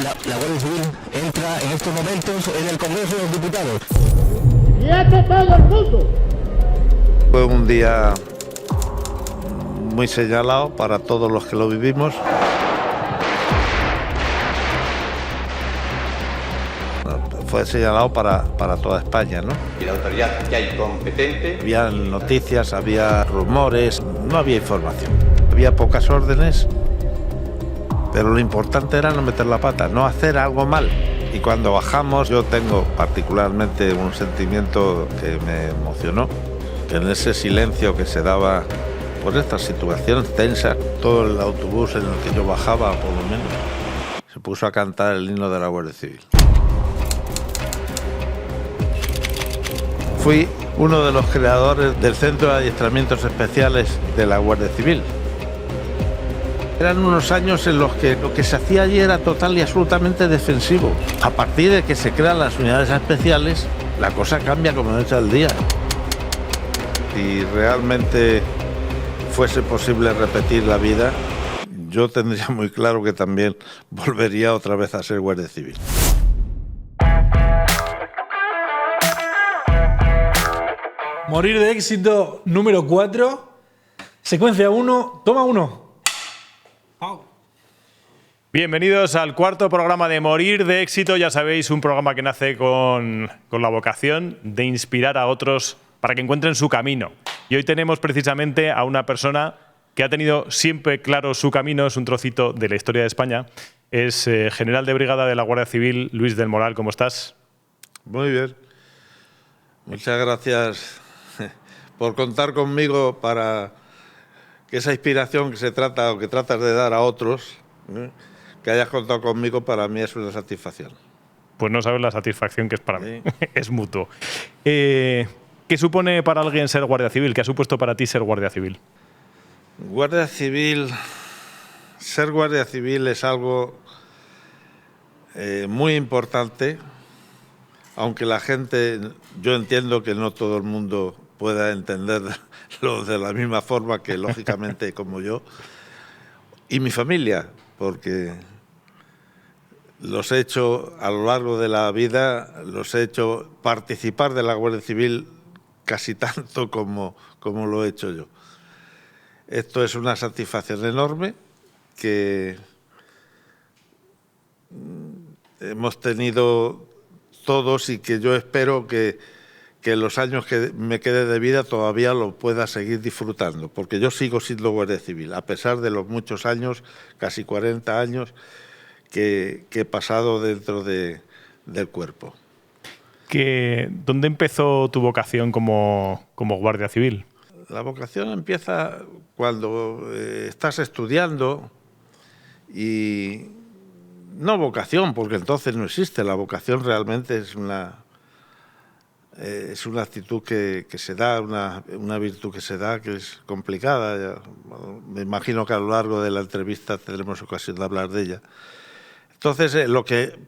La Guardia Civil entra en estos momentos en el Congreso de los Diputados. ¡Quieto todo el mundo! Fue un día muy señalado para todos los que lo vivimos. Fue señalado para toda España, ¿no? Y la autoridad que hay competente. Había noticias, había rumores, no había información. Había pocas órdenes, pero lo importante era no meter la pata, no hacer algo mal. Y cuando bajamos, yo tengo particularmente un sentimiento que me emocionó, que en ese silencio que se daba por esta situación tensa, todo el autobús en el que yo bajaba, por lo menos, se puso a cantar el himno de la Guardia Civil. Fui uno de los creadores del Centro de Adiestramientos Especiales de la Guardia Civil. Eran unos años en los que lo que se hacía allí era total y absolutamente defensivo. A partir de que se crean las unidades especiales, la cosa cambia como noche al día. Si realmente fuese posible repetir la vida, yo tendría muy claro que también volvería otra vez a ser Guardia Civil. Morir de éxito número 4, secuencia 1, toma 1. Bienvenidos al cuarto programa de Morir de éxito. Ya sabéis, un programa que nace con la vocación de inspirar a otros para que encuentren su camino. Y hoy tenemos precisamente a una persona que ha tenido siempre claro su camino, es un trocito de la historia de España. Es general de brigada de la Guardia Civil, Luis del Moral. ¿Cómo estás? Muy bien. Muchas gracias por contar conmigo para que esa inspiración que se trata o que tratas de dar a otros, que hayas contado conmigo, para mí es una satisfacción. Pues no sabes la satisfacción que es para mí. Es mutuo. ¿Qué supone para alguien ser Guardia Civil? ¿Qué ha supuesto para ti ser Guardia Civil? Guardia Civil, ser Guardia Civil es algo muy importante, aunque la gente, yo entiendo que no todo el mundo pueda entenderlo de la misma forma que, lógicamente, como yo y mi familia, porque los he hecho a lo largo de la vida, los he hecho participar de la Guardia Civil casi tanto como lo he hecho yo. Esto es una satisfacción enorme que hemos tenido todos y que yo espero que los años que me quede de vida todavía lo pueda seguir disfrutando, porque yo sigo siendo Guardia Civil, a pesar de los muchos años, casi 40 años, que he pasado dentro del cuerpo. ¿Dónde empezó tu vocación como Guardia Civil? La vocación empieza cuando estás estudiando y no vocación, porque entonces no existe. La vocación realmente es una actitud que se da, una virtud que se da, que es complicada. Me imagino que a lo largo de la entrevista tendremos ocasión de hablar de ella. Entonces, lo que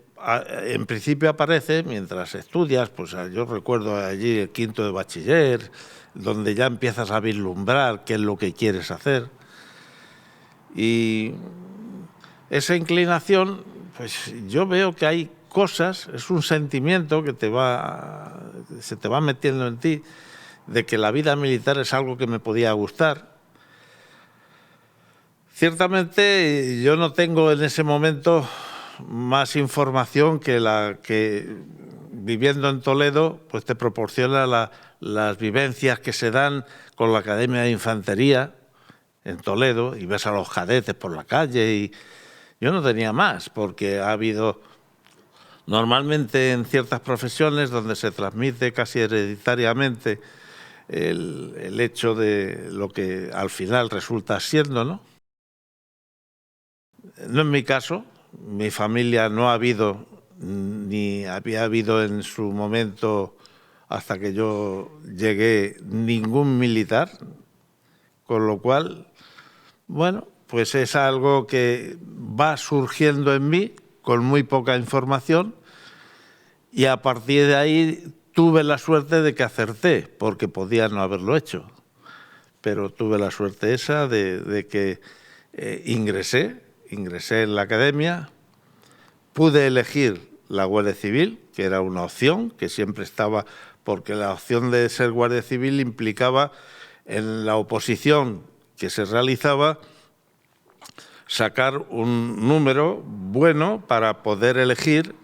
en principio aparece mientras estudias, pues yo recuerdo allí el quinto de bachiller, donde ya empiezas a vislumbrar qué es lo que quieres hacer. Y esa inclinación, pues yo veo que hay cosas, es un sentimiento que se te va metiendo en ti, de que la vida militar es algo que me podía gustar. Ciertamente yo no tengo en ese momento más información que la que, viviendo en Toledo, pues te proporciona las vivencias que se dan con la Academia de Infantería en Toledo, y ves a los cadetes por la calle, y yo no tenía más, porque ha habido normalmente en ciertas profesiones donde se transmite casi hereditariamente el hecho de lo que al final resulta siendo, ¿no? No en mi caso. Mi familia no ha habido, ni había habido en su momento, hasta que yo llegué, ningún militar, con lo cual, bueno, pues es algo que va surgiendo en mí con muy poca información, y a partir de ahí tuve la suerte de que acerté, porque podía no haberlo hecho, pero tuve la suerte esa de que ingresé en la academia, pude elegir la Guardia Civil, que era una opción, que siempre estaba, porque la opción de ser Guardia Civil implicaba en la oposición que se realizaba sacar un número bueno para poder elegir.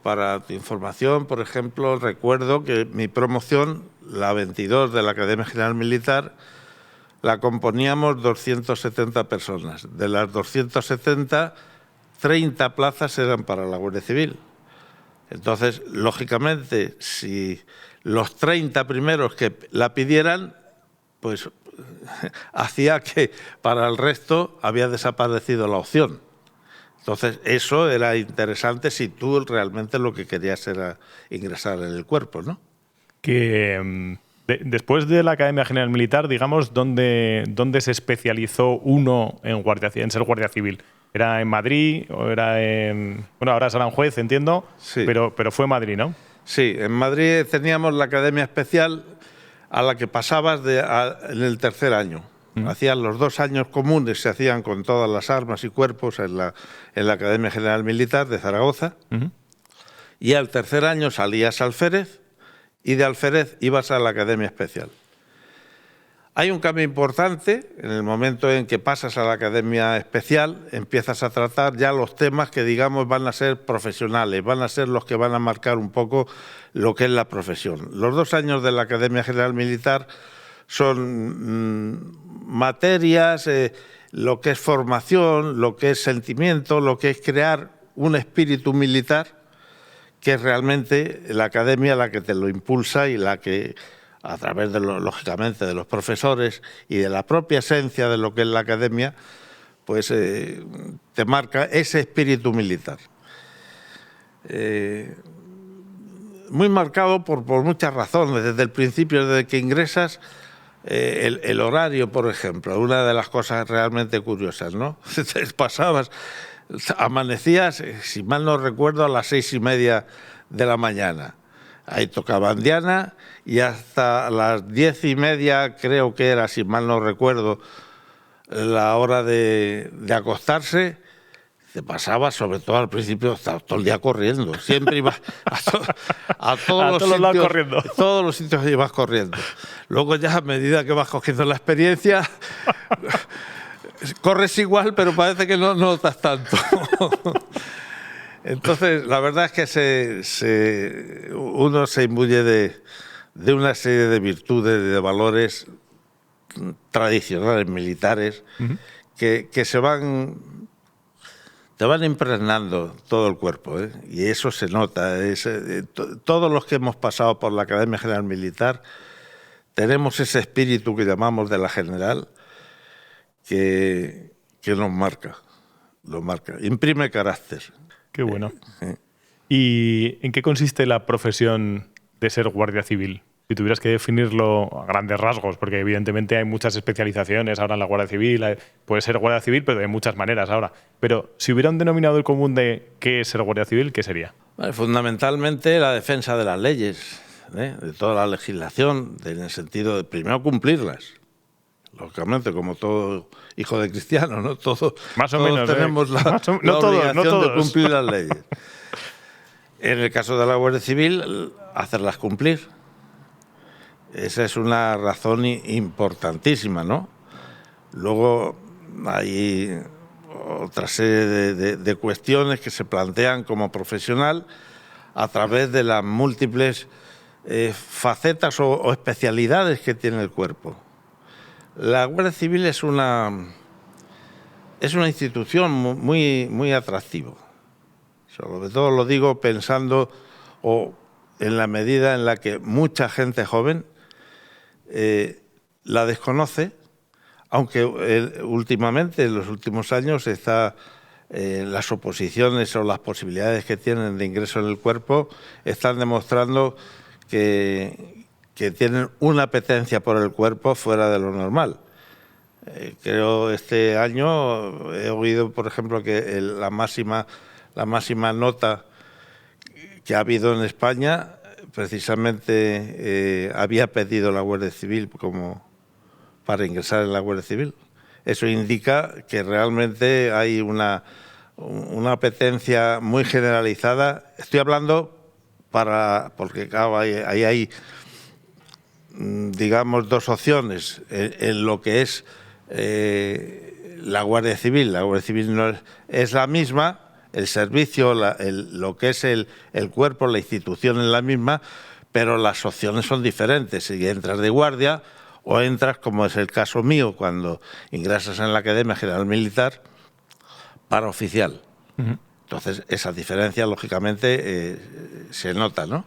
Para tu información, por ejemplo, recuerdo que mi promoción, la 22 de la Academia General Militar, la componíamos 270 personas. De las 270, 30 plazas eran para la Guardia Civil. Entonces, lógicamente, si los 30 primeros que la pidieran, pues hacía que para el resto había desaparecido la opción. Entonces, eso era interesante si tú realmente lo que querías era ingresar en el cuerpo, ¿no? Que después de la Academia General Militar, digamos, ¿dónde se especializó uno en ser Guardia Civil? ¿Era en Madrid o era en... Bueno, ahora es Aranjuez, entiendo, Sí. pero fue Madrid, ¿no? Sí, en Madrid teníamos la Academia Especial a la que pasabas en el tercer año. Hacían los 2 años comunes, se hacían con todas las armas y cuerpos en la Academia General Militar de Zaragoza. Y al tercer año salías a Alférez y de Alférez ibas a la Academia Especial. Hay un cambio importante en el momento en que pasas a la Academia Especial, empiezas a tratar ya los temas que, digamos, van a ser profesionales, van a ser los que van a marcar un poco lo que es la profesión. Los 2 años de la Academia General Militar son materias, lo que es formación, lo que es sentimiento, lo que es crear un espíritu militar, que es realmente la academia la que te lo impulsa y la que, a través de lógicamente de los profesores y de la propia esencia de lo que es la academia, pues te marca ese espíritu militar. Muy marcado por muchas razones. Desde el principio, desde que ingresas, el horario, por ejemplo, una de las cosas realmente curiosas, ¿no? Amanecías, si mal no recuerdo, a las 6:30 de la mañana. Ahí tocaban diana y hasta las 10:30, creo que era, si mal no recuerdo, la hora de acostarse. Te pasaba, sobre todo al principio, todo el día corriendo. Siempre ibas a todos los lados sitios, corriendo. todos los sitios ibas corriendo. Luego ya, a medida que vas cogiendo la experiencia, corres igual, pero parece que no notas tanto. Entonces, la verdad es que uno se imbuye de una serie de virtudes, de valores tradicionales, militares, que te van impregnando todo el cuerpo, ¿eh? Y eso se nota. Todos los que hemos pasado por la Academia General Militar tenemos ese espíritu que llamamos de la general que nos marca, imprime carácter. Qué bueno. ¿Y en qué consiste la profesión de ser Guardia Civil? Si tuvieras que definirlo a grandes rasgos, porque evidentemente hay muchas especializaciones ahora en la Guardia Civil, puede ser Guardia Civil, pero de muchas maneras ahora. Pero si hubiera un denominador común de qué es ser Guardia Civil, ¿qué sería? Fundamentalmente la defensa de las leyes, de toda la legislación, en el sentido de primero cumplirlas. Lógicamente, como todo hijo de cristiano, ¿no? Todos tenemos la obligación de cumplir las leyes. En el caso de la Guardia Civil, hacerlas cumplir. Esa es una razón importantísima, ¿no? Luego hay otra serie de cuestiones que se plantean como profesional a través de las múltiples facetas o especialidades que tiene el cuerpo. La Guardia Civil es una institución muy atractiva. Sobre todo lo digo pensando en la medida en la que mucha gente joven la desconoce, aunque últimamente, en los últimos años, las oposiciones o las posibilidades que tienen de ingreso en el cuerpo están demostrando que tienen una apetencia por el cuerpo fuera de lo normal. Creo este año he oído, por ejemplo, que la máxima nota que ha habido en España precisamente había pedido la Guardia Civil para ingresar en la Guardia Civil. Eso indica que realmente hay una una apetencia muy generalizada. Estoy hablando porque claro, hay digamos, dos opciones en lo que es la Guardia Civil. La Guardia Civil no es la misma, el servicio, lo que es el cuerpo, la institución es la misma, pero las opciones son diferentes. Si entras de guardia o entras, como es el caso mío, cuando ingresas en la Academia General Militar, para oficial. Entonces, esa diferencia, lógicamente, se nota, ¿no?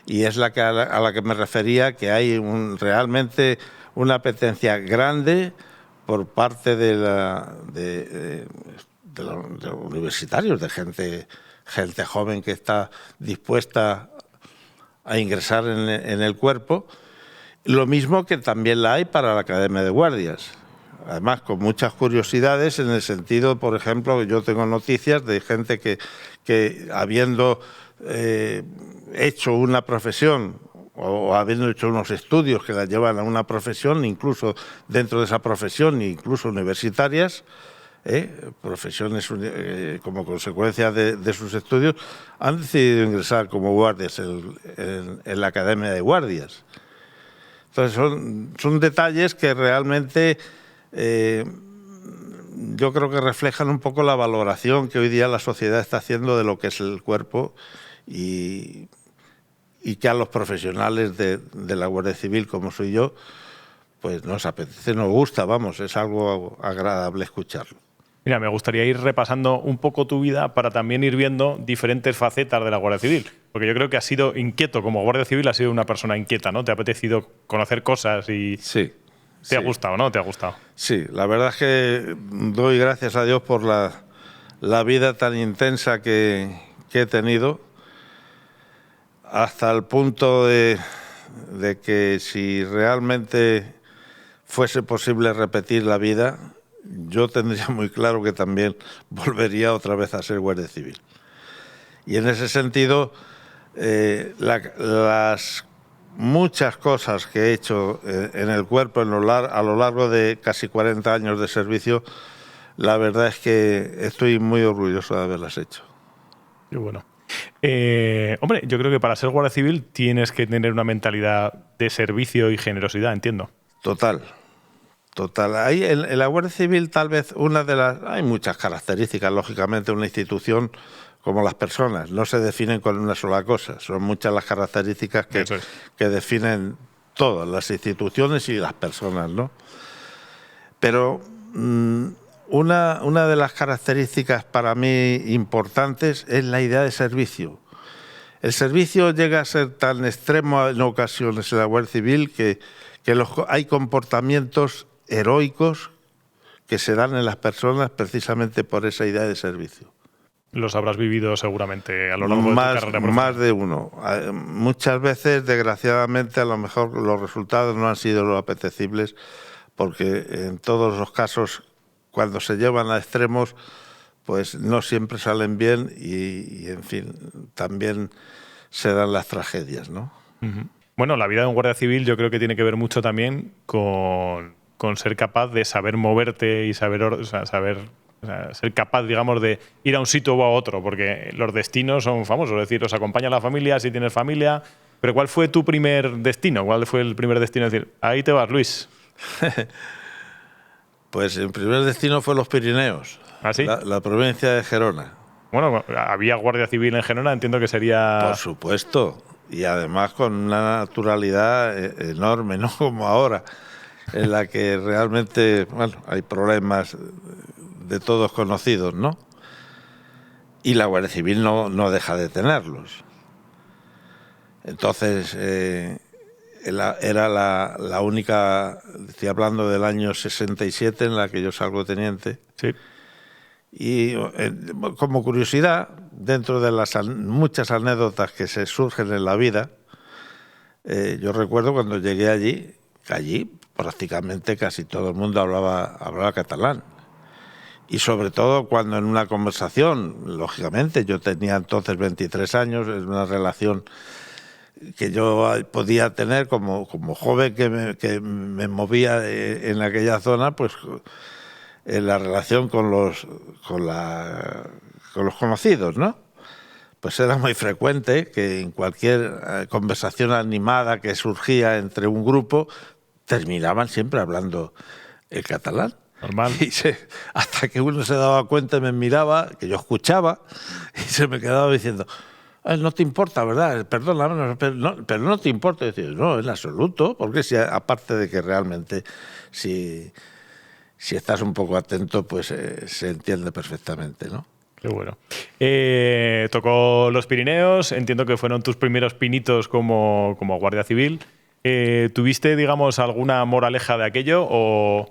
Y es a la que me refería, que hay realmente una apetencia grande por parte de los universitarios, de gente joven que está dispuesta a ingresar en el cuerpo, lo mismo que también la hay para la Academia de Guardias. Además, con muchas curiosidades en el sentido, por ejemplo, yo tengo noticias de gente que habiendo hecho una profesión o habiendo hecho unos estudios que la llevan a una profesión, incluso dentro de esa profesión, incluso universitarias, profesiones como consecuencia de sus estudios, han decidido ingresar como guardias en la Academia de Guardias. Entonces son detalles que realmente yo creo que reflejan un poco la valoración que hoy día la sociedad está haciendo de lo que es el cuerpo y que a los profesionales de la Guardia Civil, como soy yo, pues nos apetece, nos gusta, vamos, es algo agradable escucharlo. Mira, me gustaría ir repasando un poco tu vida para también ir viendo diferentes facetas de la Guardia Civil. Porque yo creo que has sido inquieto, como Guardia Civil has sido una persona inquieta, ¿no? Te ha apetecido conocer cosas y... Sí. ¿Te ha gustado, no? ¿Te ha gustado? Sí, la verdad es que doy gracias a Dios por la vida tan intensa que he tenido, hasta el punto de que si realmente fuese posible repetir la vida, yo tendría muy claro que también volvería otra vez a ser Guardia Civil. Y en ese sentido, las muchas cosas que he hecho en el cuerpo a lo largo de casi 40 años de servicio, la verdad es que estoy muy orgulloso de haberlas hecho. Qué bueno. Hombre, yo creo que para ser Guardia Civil tienes que tener una mentalidad de servicio y generosidad, entiendo. Total. Ahí en la Guardia Civil tal vez hay muchas características, lógicamente, una institución como las personas, no se definen con una sola cosa, son muchas las características que definen todas las instituciones y las personas, ¿no? Pero una de las características para mí importantes es la idea de servicio. El servicio llega a ser tan extremo en ocasiones en la Guardia Civil que hay comportamientos heroicos que se dan en las personas precisamente por esa idea de servicio. Los habrás vivido seguramente a lo largo de tu carrera profesional. Más de uno. Muchas veces, desgraciadamente, a lo mejor los resultados no han sido los apetecibles, porque en todos los casos, cuando se llevan a extremos, pues no siempre salen bien y en fin, también se dan las tragedias, ¿no? Uh-huh. Bueno, la vida de un guardia civil yo creo que tiene que ver mucho también con ser capaz de saber moverte y ser capaz, digamos, de ir a un sitio o a otro, porque los destinos son famosos, es decir, os acompaña la familia si tienes familia, pero ¿cuál fue tu primer destino? ¿Cuál fue el primer destino? Es decir, ahí te vas, Luis. Pues el primer destino fue los Pirineos, ¿Ah, sí? la provincia de Gerona. Bueno, había Guardia Civil en Gerona, entiendo que sería... Por supuesto, y además con una naturalidad enorme, no como ahora, en la que realmente, bueno, hay problemas de todos conocidos, ¿no? Y la Guardia Civil no deja de tenerlos. Entonces, era la única, estoy hablando del año 67, en la que yo salgo teniente. Sí. Y como curiosidad, dentro de las muchas anécdotas que se surgen en la vida, yo recuerdo cuando llegué allí prácticamente casi todo el mundo hablaba catalán. Y sobre todo cuando en una conversación, lógicamente, yo tenía entonces 23 años, es una relación que yo podía tener como joven que me movía en aquella zona, pues en la relación con los conocidos, ¿no? Pues era muy frecuente que en cualquier conversación animada que surgía entre un grupo, terminaban siempre hablando el catalán. Normal. Hasta que uno se daba cuenta y me miraba, que yo escuchaba, y se me quedaba diciendo, no te importa, ¿verdad? Perdona, pero no te importa. Y decía, no, en absoluto, porque si, aparte de que realmente si estás un poco atento, pues se entiende perfectamente, ¿no? Qué bueno. Tocó los Pirineos, entiendo que fueron tus primeros pinitos como Guardia Civil. ¿Tuviste, digamos, alguna moraleja de aquello o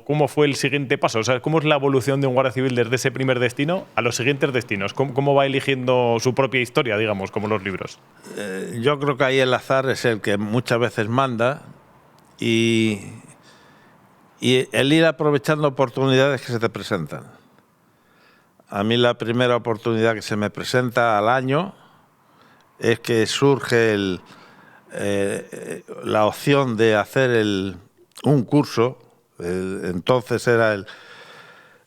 cómo fue el siguiente paso? O sea, ¿cómo es la evolución de un guardia civil desde ese primer destino a los siguientes destinos? ¿Cómo va eligiendo su propia historia, digamos, como los libros? Yo creo que ahí el azar es el que muchas veces manda y el ir aprovechando oportunidades que se te presentan. A mí la primera oportunidad que se me presenta al año es que surge la opción de hacer un curso. Entonces era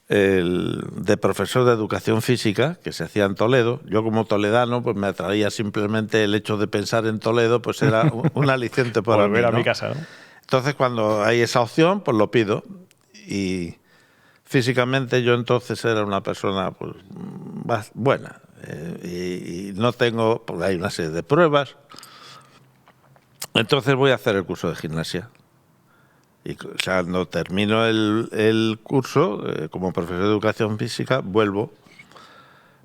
el de profesor de educación física, que se hacía en Toledo. Yo como toledano, pues me atraía simplemente el hecho de pensar en Toledo, pues era un aliciente para volver mí, a ¿no? mi casa, ¿no? Entonces cuando hay esa opción, pues lo pido. Y físicamente yo entonces era una persona pues buena. Y no tengo, pues hay una serie de pruebas. Entonces voy a hacer el curso de gimnasia. Y cuando termino el curso, como profesor de educación física, vuelvo.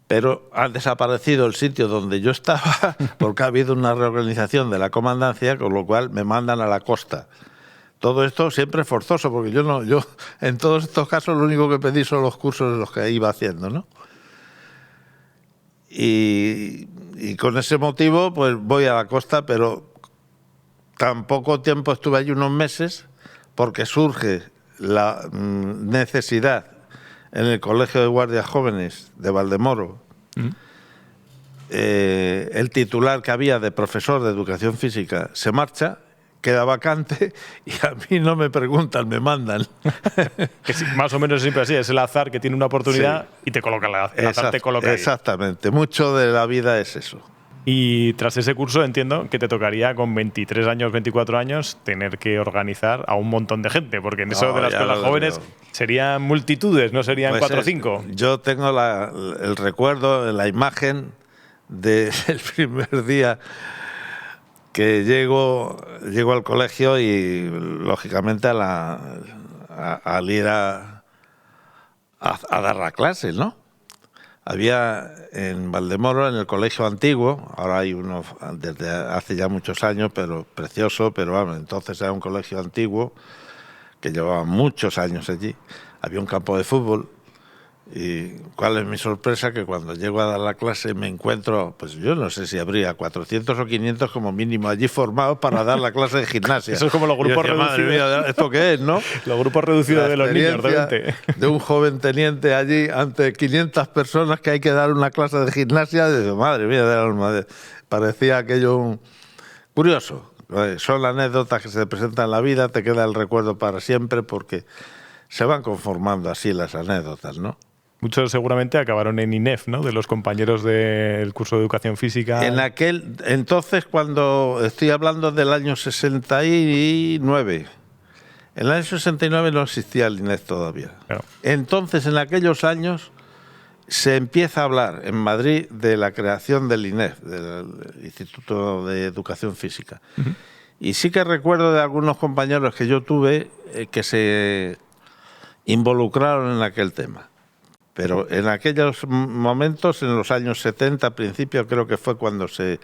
Pero ha desaparecido el sitio donde yo estaba porque ha habido una reorganización de la comandancia, con lo cual me mandan a la costa. Todo esto siempre es forzoso, porque yo en todos estos casos lo único que pedí son los cursos de los que iba haciendo, ¿no? Y con ese motivo, pues voy a la costa, pero tan poco tiempo estuve allí, unos meses, porque surge la necesidad en el Colegio de Guardias Jóvenes de Valdemoro. El titular que había de profesor de educación física se marcha, queda vacante y a mí no me preguntan, me mandan. Que sí, más o menos siempre así, es el azar que tiene una oportunidad Sí. y te coloca el azar te coloca ahí. Exactamente, mucho de la vida es eso. Y tras ese curso entiendo que te tocaría con 23 años, 24 años tener que organizar a un montón de gente, porque en eso de las escuelas jóvenes serían multitudes, no serían Pues 4 o 5. Yo tengo el recuerdo, la imagen del primer día que llego al colegio y lógicamente al ir a dar la clase, ¿no? Había en Valdemoro, en el colegio antiguo, ahora hay uno desde hace ya muchos años, pero precioso, pero vamos, entonces era un colegio antiguo que llevaba muchos años allí. Había un campo de fútbol y cuál es mi sorpresa, que cuando llego a dar la clase me encuentro, pues yo no sé si habría 400 o 500 como mínimo allí formados para dar la clase de gimnasia. Eso es como los grupos reducidos. Madre mía, ¿esto qué es, no? Los grupos reducidos de los niños, realmente. De un joven teniente allí ante 500 personas que hay que dar una clase de gimnasia, de madre mía, parecía aquello curioso. Son anécdotas que se presentan en la vida, te queda el recuerdo para siempre porque se van conformando así las anécdotas, ¿no? Muchos seguramente acabaron en INEF, ¿no? De los compañeros del curso de educación física. Entonces, cuando estoy hablando del año 69, en el año 69 no existía el INEF todavía. Claro. Entonces, en aquellos años, se empieza a hablar en Madrid de la creación del INEF, del Instituto de Educación Física. Uh-huh. Y sí que recuerdo de algunos compañeros que yo tuve que se involucraron en aquel tema. Pero en aquellos momentos, en los años 70, al principio, creo que fue cuando se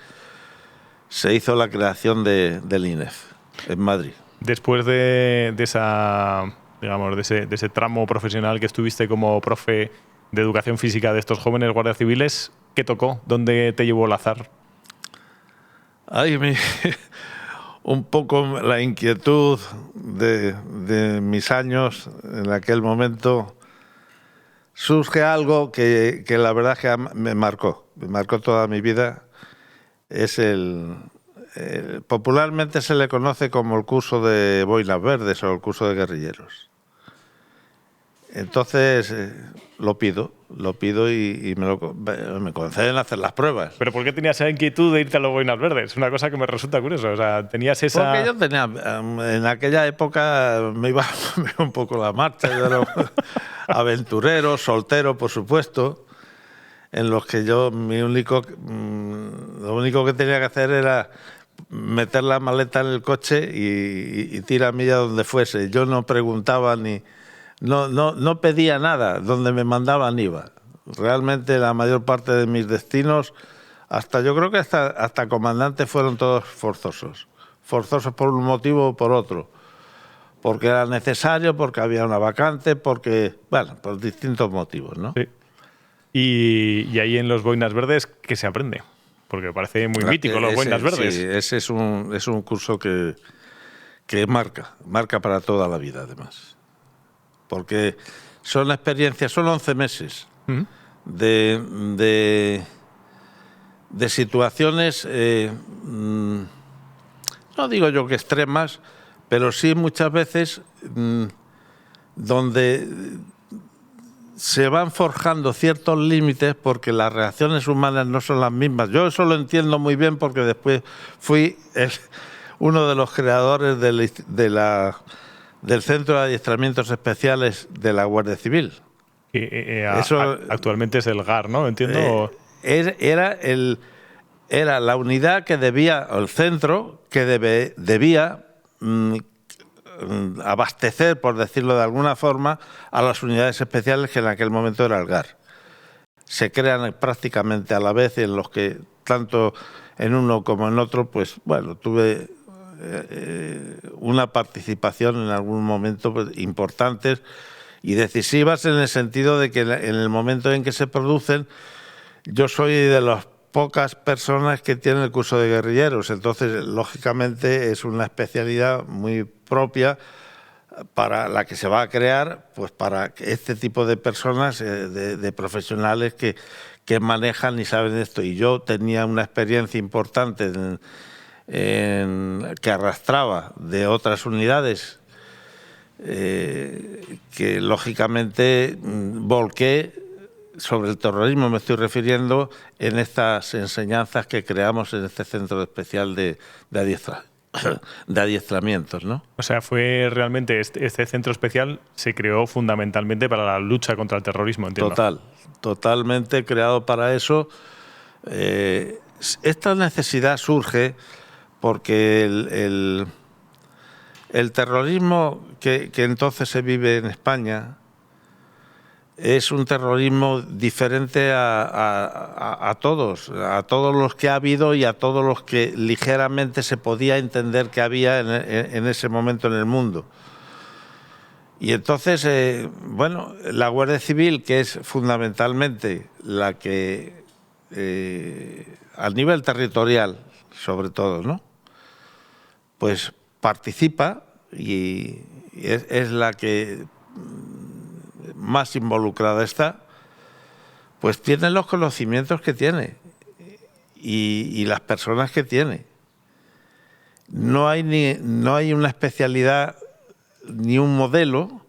hizo la creación del INEF en Madrid. Después de esa, digamos, de ese tramo profesional que estuviste como profe de educación física de estos jóvenes guardias civiles, ¿qué tocó? ¿Dónde te llevó el azar? Un poco la inquietud de mis años en aquel momento. Surge algo que la verdad que me marcó toda mi vida. Es popularmente se le conoce como el curso de boinas verdes o el curso de guerrilleros. Entonces lo pido y me conceden hacer las pruebas. ¿Pero por qué tenías esa inquietud de irte a los boinas verdes? Una cosa que me resulta curiosa. O sea, tenías esa... Porque yo tenía, en aquella época me iba un poco la marcha, yo era aventurero, soltero, por supuesto, en los que yo lo único que tenía que hacer era meter la maleta en el coche y tirarme a donde fuese. Yo no preguntaba no pedía nada, donde me mandaban iba. Realmente la mayor parte de mis destinos, yo creo que hasta comandantes, fueron todos forzosos. Forzosos por un motivo o por otro. Porque era necesario, porque había una vacante, por distintos motivos, ¿no? Sí. Y ahí en los boinas verdes, ¿qué se aprende? Porque me parece muy mítico los boinas verdes. Sí, ese es un curso que marca para toda la vida, además. Porque son experiencias, son 11 meses de situaciones, no digo yo que extremas, pero sí muchas veces donde se van forjando ciertos límites porque las reacciones humanas no son las mismas. Yo eso lo entiendo muy bien porque después fui uno de los creadores del Centro de Adiestramientos Especiales de la Guardia Civil. Actualmente es el GAR, ¿no? Entiendo. Era la unidad que debía, o el centro que debía abastecer, por decirlo de alguna forma, a las unidades especiales, que en aquel momento era el GAR. Se crean prácticamente a la vez, en los que tanto en uno como en otro, pues bueno, tuve una participación en algún momento importantes y decisivas, en el sentido de que en el momento en que se producen, yo soy de las pocas personas que tienen el curso de guerrilleros, entonces lógicamente es una especialidad muy propia para la que se va a crear, pues para este tipo de personas, de profesionales que manejan y saben esto. Y yo tenía una experiencia importante que arrastraba de otras unidades, que lógicamente volqué sobre el terrorismo, me estoy refiriendo, en estas enseñanzas que creamos en este centro especial de adiestramientos, ¿no? O sea, fue realmente este centro especial se creó fundamentalmente para la lucha contra el terrorismo, entiendo. Totalmente creado para eso. Esta necesidad surge porque el terrorismo que entonces se vive en España es un terrorismo diferente a todos los que ha habido y a todos los que ligeramente se podía entender que había en ese momento en el mundo. Y entonces, la Guardia Civil, que es fundamentalmente la que, a nivel territorial, sobre todo, ¿no?, pues participa y es la que más involucrada está, pues tiene los conocimientos que tiene y las personas que tiene. No hay una especialidad ni un modelo,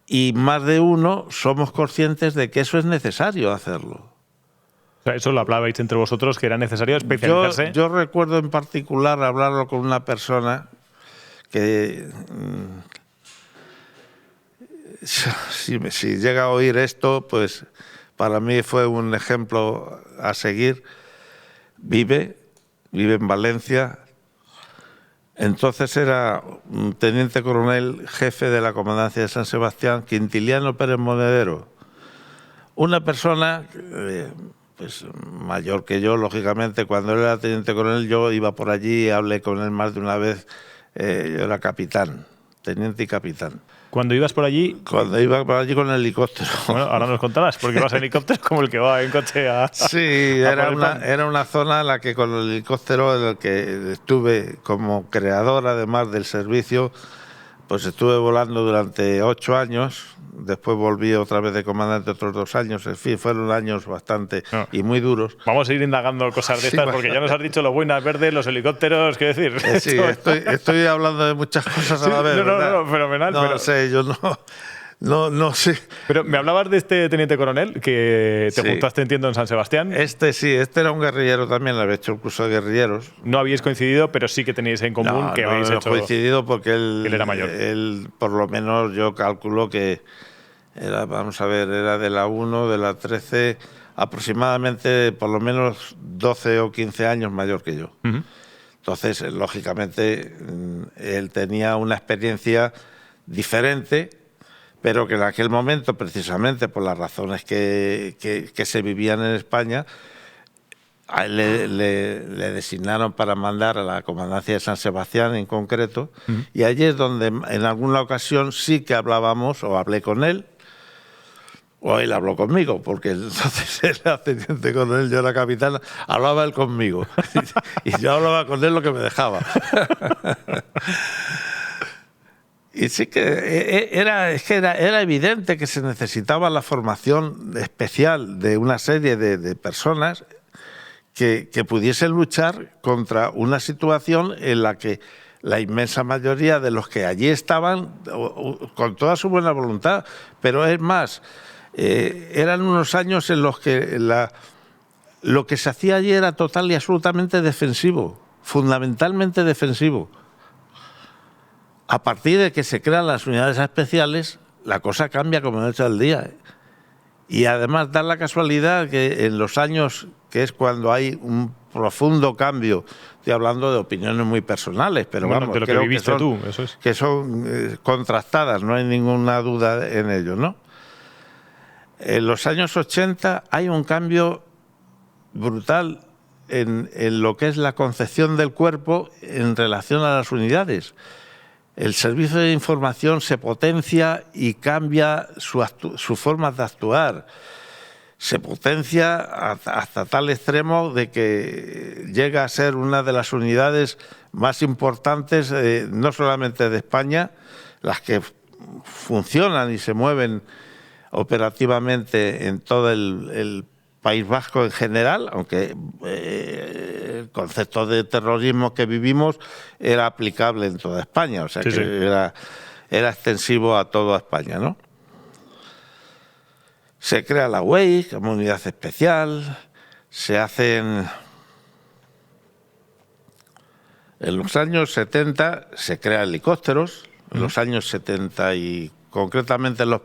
y más de uno somos conscientes de que eso es necesario hacerlo. O sea, eso lo hablabais entre vosotros, que era necesario especializarse. Yo recuerdo en particular hablarlo con una persona que, si llega a oír esto, pues para mí fue un ejemplo a seguir. Vive en Valencia. Entonces era un teniente coronel jefe de la comandancia de San Sebastián, Quintiliano Pérez Monedero. Una persona pues mayor que yo, lógicamente. Cuando él era teniente coronel, yo iba por allí y hablé con él más de una vez. Yo era capitán, teniente y capitán. Cuando ibas por allí... Cuando iba por allí con el helicóptero. Bueno, ahora nos contarás, porque vas en helicóptero como el que va en coche a... Sí, era una zona en la que con el helicóptero, en el que estuve como creador, además del servicio, pues estuve volando durante 8 años. Después volví otra vez de comandante otros 2 años. En fin, fueron años bastante y muy duros. Vamos a ir indagando cosas de estas, porque ya nos has dicho los boinas verdes, los helicópteros, ¿qué decir? Sí, estoy hablando de muchas cosas a la vez. No, fenomenal. No sé, yo no sé. Pero me hablabas de este teniente coronel que te Sí. juntaste, entiendo, en San Sebastián. Sí, este era un guerrillero también, le había hecho el curso de guerrilleros. No habíais coincidido, pero sí que teníais en común que habéis hemos hecho. coincidido porque él era mayor. Él, por lo menos, yo calculo que era, vamos a ver, era de la 1, de la 13, aproximadamente por lo menos 12 o 15 años mayor que yo. Ujú. Entonces, lógicamente, él tenía una experiencia diferente, pero que en aquel momento, precisamente por las razones que se vivían en España, a él le designaron para mandar a la comandancia de San Sebastián en concreto, y allí es donde en alguna ocasión sí que hablábamos, o hablé con él, o él habló conmigo, porque entonces él era teniente coronel, yo era capitán, hablaba él conmigo, y yo hablaba con él lo que me dejaba. Y sí que era evidente que se necesitaba la formación especial de una serie de personas que pudiesen luchar contra una situación en la que la inmensa mayoría de los que allí estaban, con toda su buena voluntad, pero es más, eran unos años en los que lo que se hacía allí era total y absolutamente defensivo, fundamentalmente defensivo. A partir de que se crean las unidades especiales, la cosa cambia como noche al día. Y además da la casualidad que en los años, que es cuando hay un profundo cambio, estoy hablando de opiniones muy personales, pero Bueno, vamos, de lo que creo viviste tú, eso es. que son contrastadas, no hay ninguna duda en ello, ¿no? En los años 80 hay un cambio brutal en lo que es la concepción del cuerpo en relación a las unidades. El servicio de información se potencia y cambia su forma de actuar. Se potencia hasta tal extremo de que llega a ser una de las unidades más importantes, no solamente de España, las que funcionan y se mueven operativamente en todo el País Vasco en general, aunque el concepto de terrorismo que vivimos era aplicable en toda España, o sea Sí, que sí. era extensivo a toda España, ¿no? Se crea la UEI como unidad especial, se hacen... En los años 70 se crean helicópteros, en los años 70 y concretamente el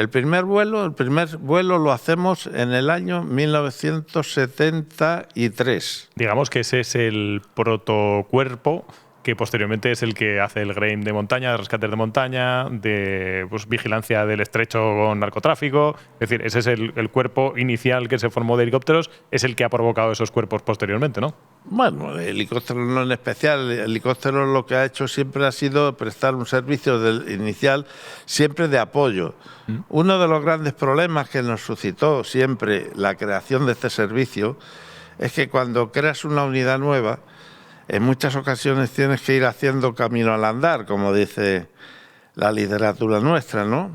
primer vuelo lo hacemos en el año 1973. Digamos que ese es el protocuerpo que posteriormente es el que hace el GREIM de montaña, de rescates de montaña, de vigilancia del estrecho con narcotráfico. Es decir, ese es el cuerpo inicial que se formó de helicópteros, es el que ha provocado esos cuerpos posteriormente, ¿no? Bueno, el helicóptero no en especial. El helicóptero lo que ha hecho siempre ha sido prestar un servicio inicial siempre de apoyo. Uno de los grandes problemas que nos suscitó siempre la creación de este servicio es que cuando creas una unidad nueva, en muchas ocasiones tienes que ir haciendo camino al andar, como dice la literatura nuestra, ¿no?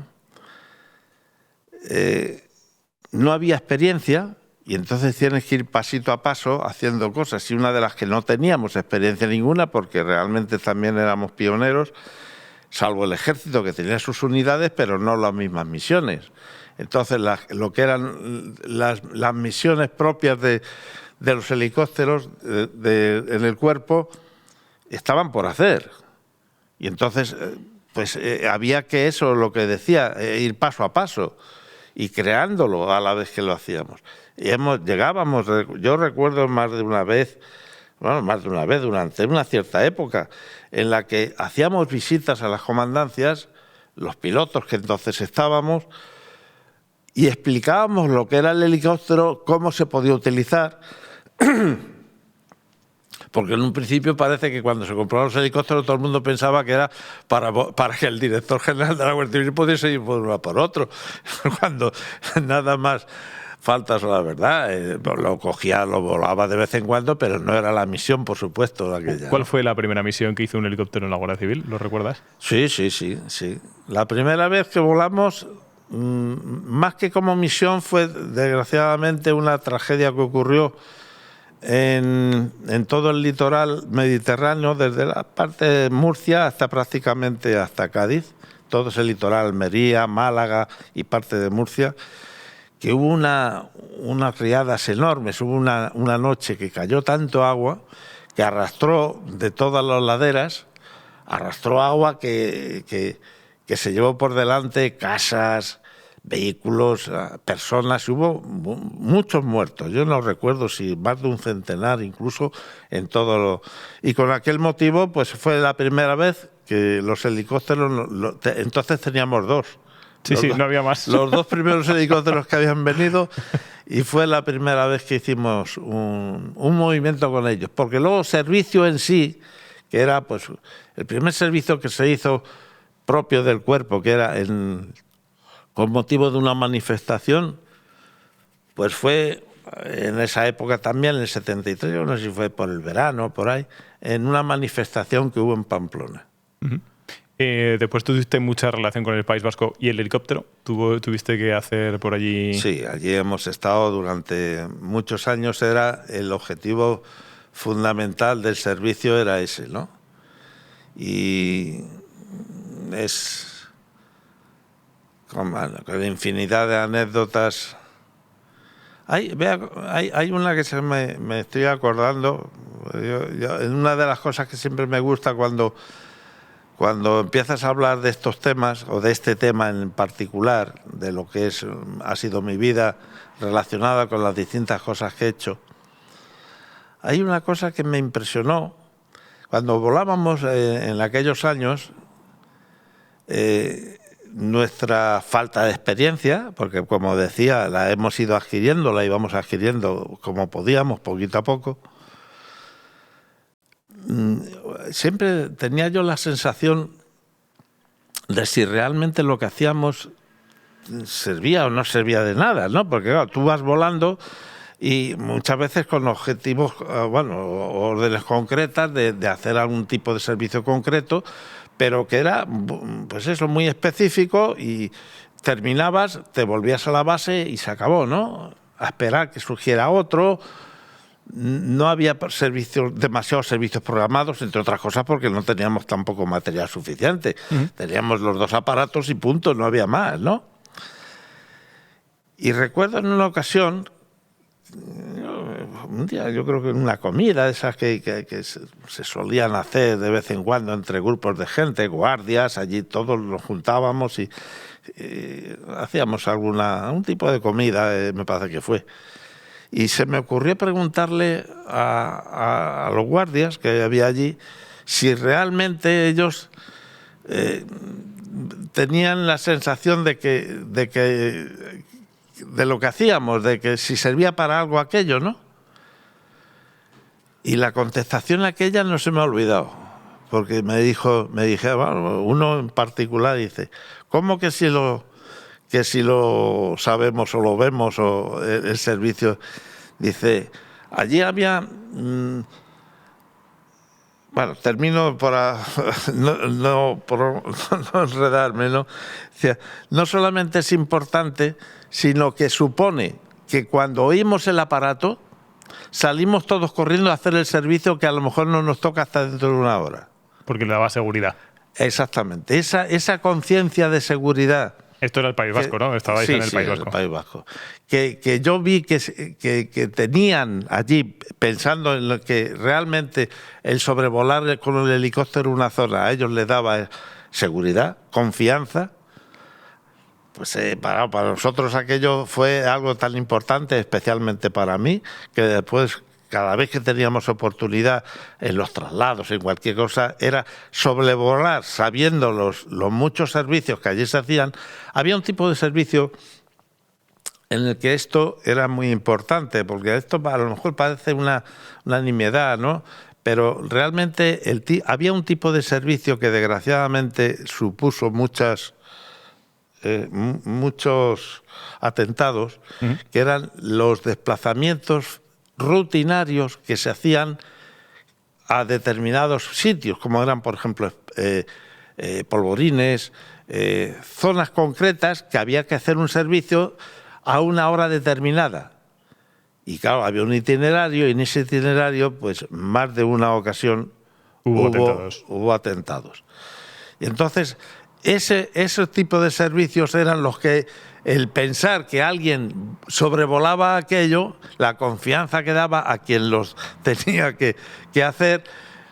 No había experiencia y entonces tienes que ir pasito a paso haciendo cosas. Y una de las que no teníamos experiencia ninguna, porque realmente también éramos pioneros, salvo el ejército que tenía sus unidades, pero no las mismas misiones. Entonces, lo que eran las misiones propias de los helicópteros en el cuerpo estaban por hacer. Y entonces, había que eso, lo que decía, ir paso a paso y creándolo a la vez que lo hacíamos. Y llegábamos, yo recuerdo más de una vez durante una cierta época, en la que hacíamos visitas a las comandancias, los pilotos que entonces estábamos, y explicábamos lo que era el helicóptero, cómo se podía utilizar. Porque en un principio parece que cuando se compraron los helicópteros todo el mundo pensaba que era para que el director general de la Guardia Civil pudiese ir por uno por otro, cuando nada más faltas a la verdad. Lo cogía, lo volaba de vez en cuando, pero no era la misión, por supuesto. Aquella, ¿Cuál fue la primera misión que hizo un helicóptero en la Guardia Civil? ¿Lo recuerdas? Sí. La primera vez que volamos, más que como misión, fue desgraciadamente una tragedia que ocurrió en todo el litoral mediterráneo, desde la parte de Murcia hasta prácticamente hasta Cádiz. todo ese litoral, Almería, Málaga y parte de Murcia, que hubo unas riadas enormes, hubo una noche que cayó tanto agua que arrastró de todas las laderas, arrastró agua que se llevó por delante casas, vehículos, personas, y hubo muchos muertos. Yo no recuerdo si más de un centenar, incluso en todo lo... Y con aquel motivo, pues fue la primera vez que los helicópteros, entonces teníamos dos. Sí, no había más. Los dos primeros helicópteros que habían venido, y fue la primera vez que hicimos un movimiento con ellos. Porque luego servicio en sí, que era pues el primer servicio que se hizo propio del cuerpo, que era con motivo de una manifestación, pues fue en esa época también, en el 73, yo no sé si fue por el verano, por ahí, en una manifestación que hubo en Pamplona. Después tuviste mucha relación con el País Vasco y el helicóptero. ¿Tuviste que hacer por allí? Sí, allí hemos estado durante muchos años. Era el objetivo fundamental del servicio, era ese, ¿no? Y es con infinidad de anécdotas. Hay una que me estoy acordando. Es una de las cosas que siempre me gusta cuando empiezas a hablar de estos temas, o de este tema en particular, de lo que ha sido mi vida relacionada con las distintas cosas que he hecho. Hay una cosa que me impresionó. Cuando volábamos en aquellos años, nuestra falta de experiencia, porque como decía, la hemos ido adquiriendo, la íbamos adquiriendo como podíamos, poquito a poco, siempre tenía yo la sensación de si realmente lo que hacíamos servía o no servía de nada, ¿no? Porque claro, tú vas volando y muchas veces con objetivos, órdenes concretas de hacer algún tipo de servicio concreto, pero que era, pues eso, muy específico, y terminabas, te volvías a la base y se acabó, ¿no? A esperar que surgiera otro. No había demasiados servicios programados, entre otras cosas porque no teníamos tampoco material suficiente. Teníamos los dos aparatos y punto, no había más, ¿no? Y recuerdo en una ocasión, un día, yo creo que en una comida, esas que se solían hacer de vez en cuando entre grupos de gente, guardias, allí todos nos juntábamos y hacíamos un tipo de comida, me parece que fue. Y se me ocurrió preguntarle a los guardias que había allí si realmente ellos tenían la sensación de lo que hacíamos, de que si servía para algo aquello, ¿no? Y la contestación aquella no se me ha olvidado, porque me dijeron, uno en particular dice, ¿cómo que si lo sabemos o lo vemos o el servicio? Dice, allí había... Bueno, termino para no enredarme, ¿no? Decía, no solamente es importante, sino que supone que cuando oímos el aparato salimos todos corriendo a hacer el servicio que a lo mejor no nos toca hasta dentro de una hora. Porque le daba seguridad. Exactamente. Esa conciencia de seguridad. Esto era el País Vasco, ¿no? Estabais en el País Vasco. El País Vasco. Que yo vi que tenían allí, pensando en lo que realmente el sobrevolar con el helicóptero una zona a ellos les daba seguridad, confianza. Pues para nosotros aquello fue algo tan importante, especialmente para mí, que después, cada vez que teníamos oportunidad en los traslados, en cualquier cosa, era sobrevolar, sabiendo los muchos servicios que allí se hacían. Había un tipo de servicio en el que esto era muy importante, porque esto a lo mejor parece una nimiedad, ¿no? Pero realmente había un tipo de servicio que desgraciadamente supuso muchos atentados, que eran los desplazamientos rutinarios que se hacían a determinados sitios, como eran, por ejemplo, polvorines, zonas concretas que había que hacer un servicio a una hora determinada. Y claro, había un itinerario, y en ese itinerario, pues más de una ocasión hubo atentados. Y entonces, ese tipo de servicios eran los que, el pensar que alguien sobrevolaba aquello, la confianza que daba a quien los tenía que hacer,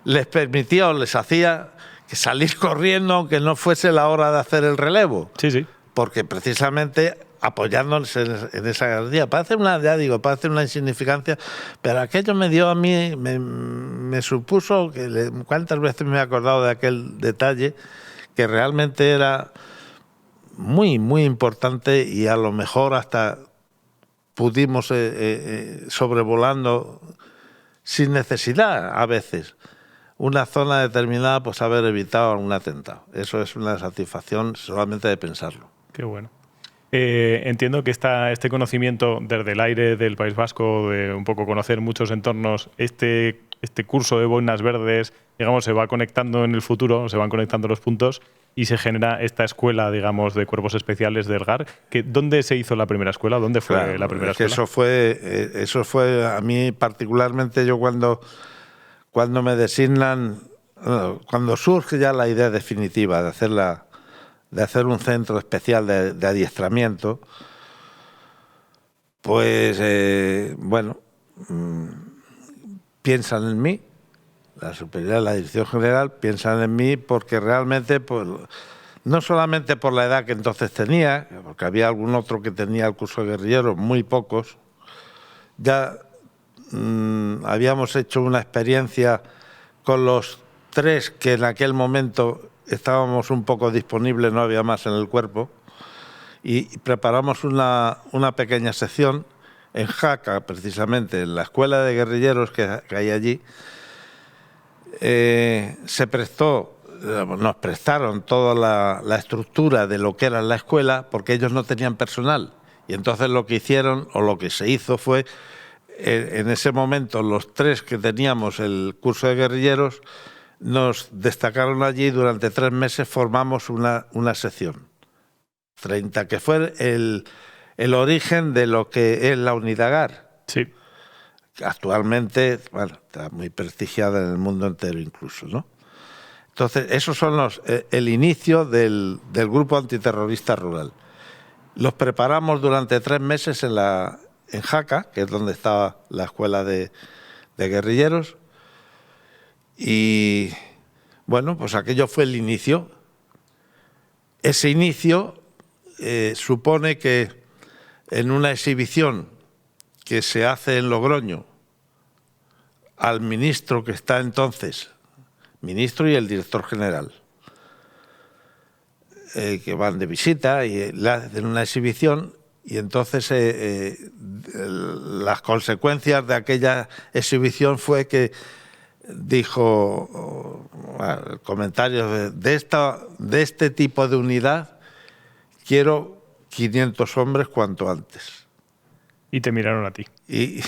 les permitía o les hacía que salir corriendo aunque no fuese la hora de hacer el relevo. Sí, sí. Porque precisamente apoyándose en esa garantía. Parece una insignificancia, pero aquello me dio a mí, me supuso, cuántas veces me he acordado de aquel detalle, que realmente era muy, muy importante y a lo mejor hasta pudimos sobrevolando sin necesidad a veces una zona determinada, pues haber evitado un atentado. Eso es una satisfacción solamente de pensarlo. Qué bueno. Entiendo que este conocimiento desde el aire del País Vasco, de un poco conocer muchos entornos, este curso de boinas verdes, digamos, se va conectando en el futuro, se van conectando los puntos y se genera esta escuela, digamos, de cuerpos especiales del GAR. ¿Dónde se hizo la primera escuela? ¿Dónde fue la primera escuela? Eso fue a mí particularmente, yo cuando me designan, cuando surge ya la idea definitiva de hacer un centro especial de adiestramiento, pues, piensan en mí, la superioridad de la Dirección General piensan en mí porque realmente, pues, no solamente por la edad que entonces tenía, porque había algún otro que tenía el curso de guerrilleros, muy pocos, ya habíamos hecho una experiencia con los 3 que en aquel momento estábamos un poco disponibles, no había más en el cuerpo, y preparamos una pequeña sección en Jaca, precisamente, en la escuela de guerrilleros que hay allí. Nos prestaron toda la estructura de lo que era la escuela, porque ellos no tenían personal. Y entonces lo que hicieron, o lo que se hizo fue, en ese momento, los 3 que teníamos el curso de guerrilleros, nos destacaron allí y durante 3 meses formamos una sección. 30, que fue el origen de lo que es la unidad GAR. Sí. Actualmente, está muy prestigiada en el mundo entero incluso, ¿no? Entonces, esos son el inicio del grupo antiterrorista rural. Los preparamos durante 3 meses en Jaca, que es donde estaba la escuela de guerrilleros, y bueno, pues aquello fue el inicio. Ese inicio supone que en una exhibición que se hace en Logroño al ministro que está entonces, ministro y el director general, que van de visita y le hacen una exhibición, y entonces las consecuencias de aquella exhibición fue que dijo comentarios de este tipo de unidad quiero 500 hombres cuanto antes. Y te miraron a ti. Y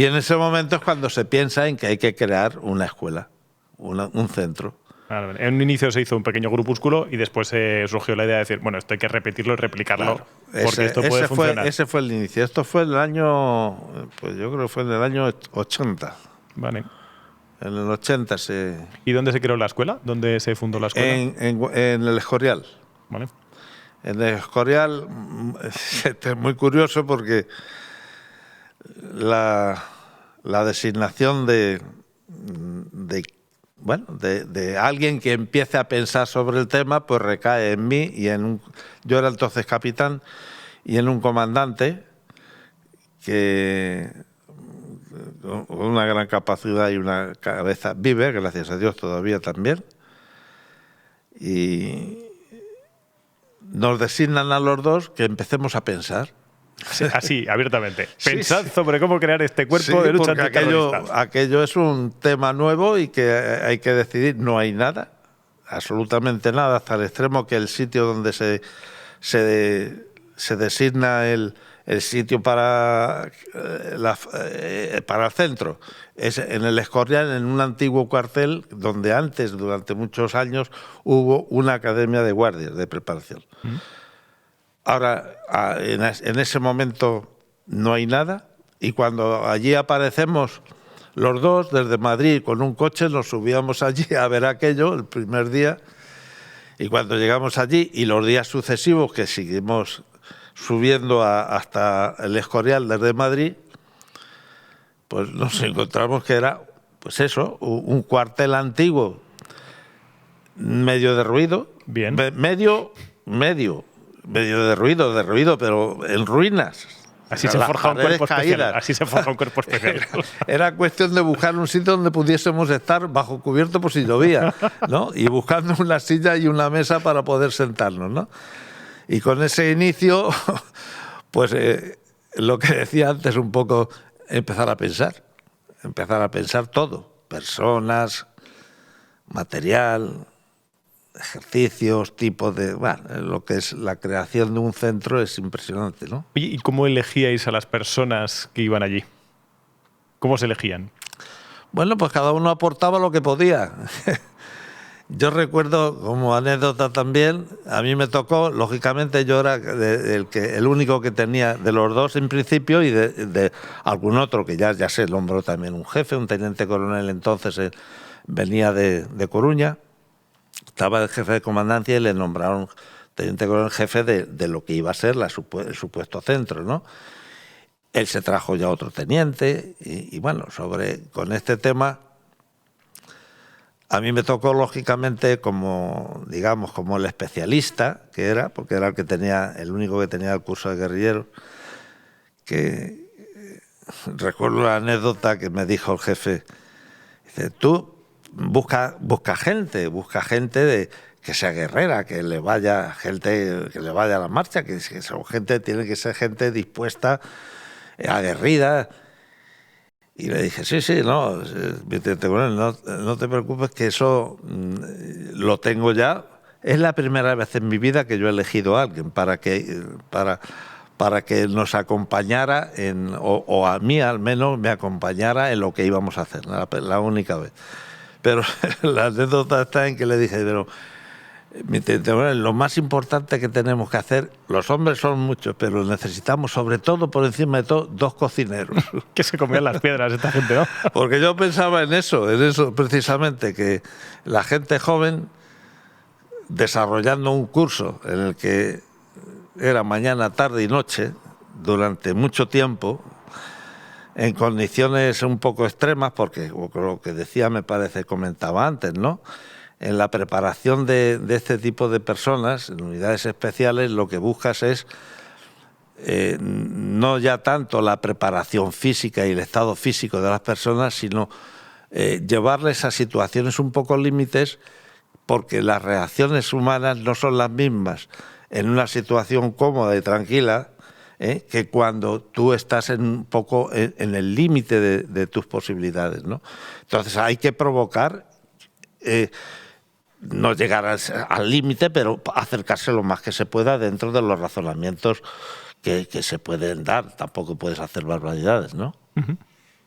en ese momento es cuando se piensa en que hay que crear una escuela, un centro. En un inicio se hizo un pequeño grupúsculo y después surgió la idea de decir, bueno, esto hay que repetirlo y replicarlo, claro, porque esto puede funcionar. Ese fue el inicio. Esto fue el año, pues yo creo que fue en el año 80. Vale. En el 80 ¿Y dónde se creó la escuela? ¿Dónde se fundó la escuela? En el Escorial. Vale. En el Escorial, es muy curioso porque la designación de alguien que empiece a pensar sobre el tema, pues recae en mí y yo era entonces capitán, y en un comandante que con una gran capacidad y una cabeza vive, gracias a Dios todavía también, y nos designan a los dos que empecemos a pensar. Así, abiertamente. Pensad sobre cómo crear este cuerpo de lucha antiterrorista. Aquello es un tema nuevo y que hay que decidir. No hay nada, absolutamente nada, hasta el extremo que el sitio donde se designa el sitio para el centro es en el Escorial, en un antiguo cuartel donde antes, durante muchos años, hubo una academia de guardias de preparación. Ahora, en ese momento no hay nada, y cuando allí aparecemos los dos desde Madrid con un coche, nos subíamos allí a ver aquello el primer día, Y cuando llegamos allí y los días sucesivos que seguimos subiendo hasta el Escorial desde Madrid, pues nos encontramos que era, pues eso, un cuartel antiguo medio derruido. Bien. Medio derruido, pero en ruinas. Así se Las forja un paredes cuerpo especial. caídas. Así se forja un cuerpo especial. Era cuestión de buscar un sitio donde pudiésemos estar bajo cubierto por si llovía, ¿no? Y buscando una silla y una mesa para poder sentarnos, ¿no? Y con ese inicio, pues lo que decía antes un poco, empezar a pensar todo, personas, material, ejercicios, tipos de... Bueno, lo que es la creación de un centro es impresionante, ¿no? Oye, ¿y cómo elegíais a las personas que iban allí? ¿Cómo se elegían? Bueno, pues cada uno aportaba lo que podía. Yo recuerdo, como anécdota también, a mí me tocó, lógicamente yo era el único que tenía de los dos en principio y de algún otro, que ya se nombró también un jefe, un teniente coronel entonces, venía de Coruña. Estaba el jefe de comandancia y le nombraron teniente coronel jefe de lo que iba a ser el supuesto centro, ¿no? Él se trajo ya otro teniente y bueno, con este tema a mí me tocó lógicamente como el especialista que era, porque era el único que tenía el curso de guerrilleros, que recuerdo la anécdota que me dijo el jefe, dice, tú busca gente que sea guerrera, que le vaya a la marcha, que tiene que ser gente dispuesta, aguerrida. Y le dije, sí, no te preocupes que eso lo tengo ya. Es la primera vez en mi vida que yo he elegido a alguien para que nos acompañara o a mí al menos me acompañara en lo que íbamos a hacer, la única vez. Pero la anécdota está en que le dije, pero lo más importante que tenemos que hacer, los hombres son muchos, pero necesitamos sobre todo, por encima de todo, 2 cocineros. Que se comían las piedras esta gente, ¿no? Porque yo pensaba en eso precisamente, que la gente joven, desarrollando un curso en el que era mañana, tarde y noche, durante mucho tiempo, en condiciones un poco extremas, porque lo que decía comentaba antes, ¿no? En la preparación de este tipo de personas, en unidades especiales, lo que buscas es no ya tanto la preparación física y el estado físico de las personas, sino llevarles a situaciones un poco límites, porque las reacciones humanas no son las mismas en una situación cómoda y tranquila, que cuando tú estás un poco en el límite de tus posibilidades, ¿no? Entonces hay que provocar, no llegar al límite, pero acercarse lo más que se pueda dentro de los razonamientos que se pueden dar. Tampoco puedes hacer barbaridades, ¿no? Uh-huh.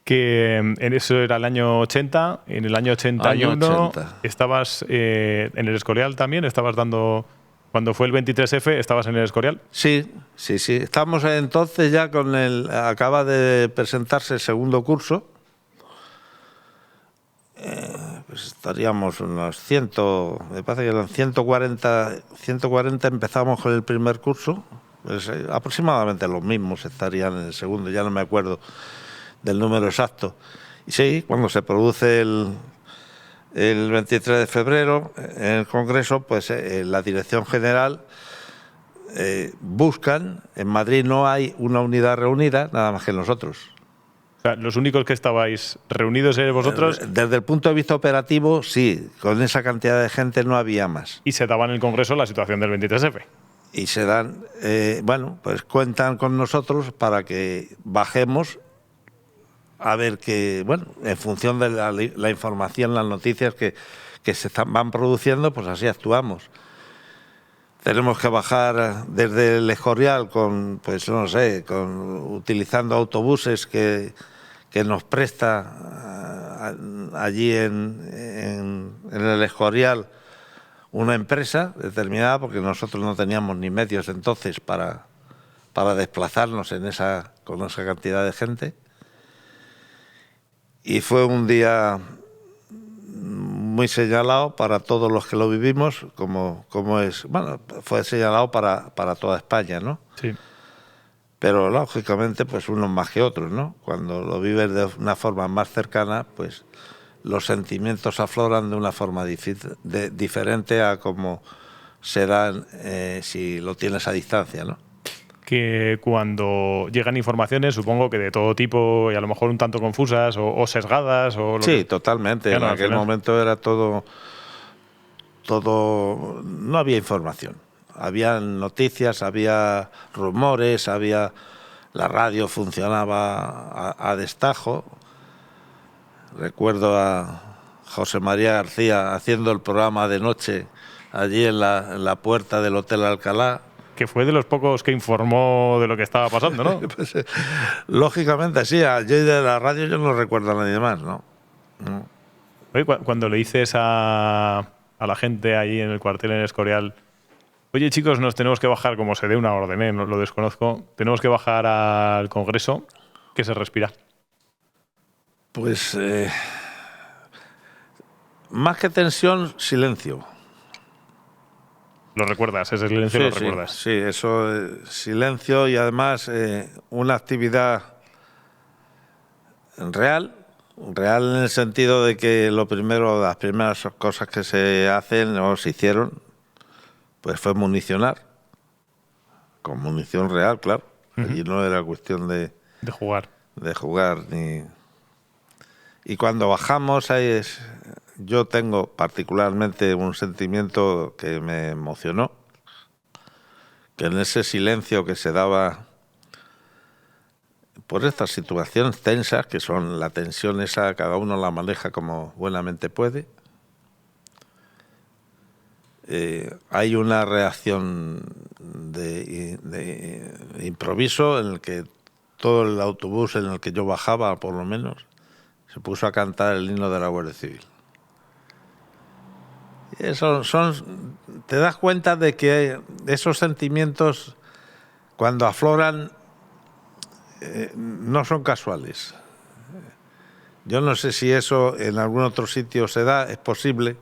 Que en eso era el año 80, en el año 81 estabas en el Escorial también, estabas dando... Cuando fue el 23F, ¿estabas en el Escorial? Sí. Estamos entonces ya acaba de presentarse el segundo curso. Pues estaríamos unos 100, me parece que eran 140 empezamos con el primer curso. Pues aproximadamente los mismos estarían en el segundo, ya no me acuerdo del número exacto. Y sí, cuando se produce el 23 de febrero, en el Congreso, pues la Dirección General buscan, en Madrid no hay una unidad reunida, nada más que nosotros. O sea, los únicos que estabais reunidos eres vosotros. Desde el punto de vista operativo, sí, con esa cantidad de gente no había más. Y se daba en el Congreso la situación del 23F. Y se dan, pues cuentan con nosotros para que bajemos a ver que, en función de la información, las noticias que se van produciendo, pues así actuamos. Tenemos que bajar desde el Escorial utilizando autobuses que nos presta allí en el Escorial una empresa determinada, porque nosotros no teníamos ni medios entonces para desplazarnos con esa cantidad de gente. Y fue un día muy señalado para todos los que lo vivimos, como es, bueno, fue señalado para toda España, ¿no? Sí. Pero lógicamente, pues unos más que otros, ¿no? Cuando lo vives de una forma más cercana, pues los sentimientos afloran de una forma diferente a como se dan si lo tienes a distancia, ¿no? Que cuando llegan informaciones, supongo que de todo tipo y a lo mejor un tanto confusas o sesgadas. Sí, totalmente. Claro, en aquel momento era todo, no había información. Había noticias, había rumores, la radio funcionaba a destajo. Recuerdo a José María García haciendo el programa de noche allí en la puerta del Hotel Alcalá. Que fue de los pocos que informó de lo que estaba pasando, ¿no? Pues, lógicamente, sí. Yo de la radio yo no recuerdo a nadie más, ¿no? No. Oye, cuando le dices a la gente ahí en el cuartel en Escorial, oye, chicos, nos tenemos que bajar, como se dé una orden, no lo desconozco, tenemos que bajar al Congreso, ¿qué se respira? Pues más que tensión, silencio. ¿Lo recuerdas? Ese silencio lo recuerdas. Sí, eso, silencio y además una actividad real en el sentido de que las primeras cosas que se hacen o se hicieron, pues fue municionar, con munición real, claro. Allí no era cuestión de jugar. De jugar ni. Y cuando bajamos, yo tengo particularmente un sentimiento que me emocionó, que en ese silencio que se daba por estas situaciones tensas, que son la tensión esa, cada uno la maneja como buenamente puede, hay una reacción de improviso en el que todo el autobús en el que yo bajaba, por lo menos, se puso a cantar el himno de la Guardia Civil. Eso te das cuenta de que esos sentimientos, cuando afloran, no son casuales. Yo no sé si eso en algún otro sitio se da, es posible,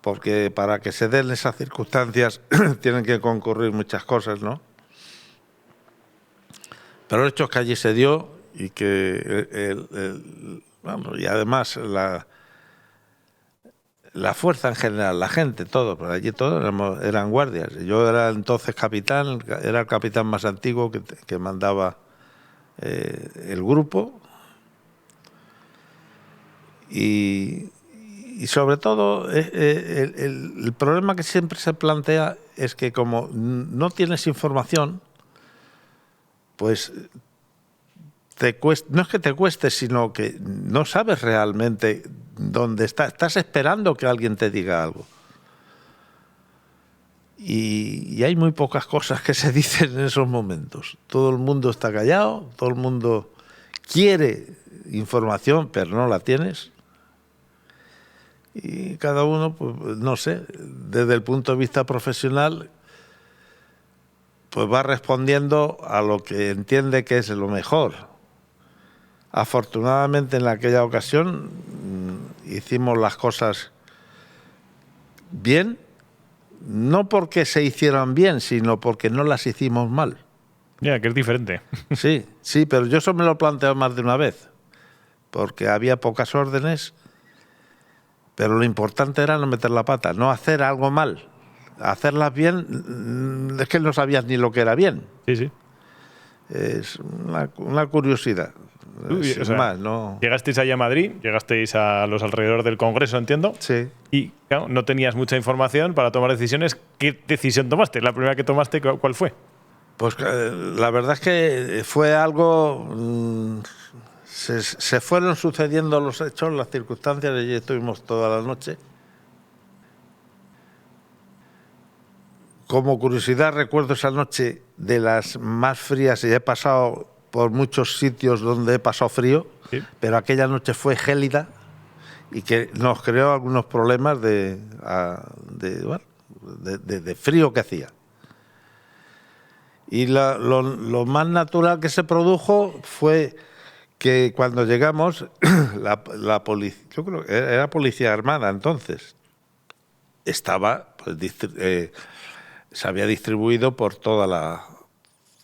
porque para que se den esas circunstancias tienen que concurrir muchas cosas, ¿no? Pero el hecho es que allí se dio y que y además la fuerza en general, la gente, todo, por allí todos eran guardias. Yo era entonces capitán, era el capitán más antiguo que mandaba el grupo. Y sobre todo, el problema que siempre se plantea es que como no tienes información, pues no es que te cueste, sino que no sabes realmente dónde está. Estás esperando que alguien te diga algo. Y hay muy pocas cosas que se dicen en esos momentos. Todo el mundo está callado, todo el mundo quiere información, pero no la tienes. Y cada uno, pues no sé, desde el punto de vista profesional, pues va respondiendo a lo que entiende que es lo mejor. Afortunadamente en aquella ocasión hicimos las cosas bien, no porque se hicieran bien, sino porque no las hicimos mal. Ya, que es diferente. Sí, pero yo eso me lo he planteado más de una vez, porque había pocas órdenes, pero lo importante era no meter la pata, no hacer algo mal. Hacerlas bien, es que no sabías ni lo que era bien. Sí. Es una curiosidad. O sea, más, ¿no? Llegasteis allá a Madrid, llegasteis a los alrededores del Congreso, entiendo. Sí. Y claro, no tenías mucha información para tomar decisiones. ¿Qué decisión tomaste? ¿La primera que tomaste cuál fue? Pues la verdad es que fue algo. Se fueron sucediendo los hechos, las circunstancias, y allí estuvimos toda la noche. Como curiosidad, recuerdo esa noche de las más frías, y he pasado por muchos sitios donde he pasado frío, sí, pero aquella noche fue gélida y que nos creó algunos problemas de frío que hacía. Y lo más natural que se produjo fue que cuando llegamos, la policía, yo creo que era policía armada entonces, estaba, pues, se había distribuido por toda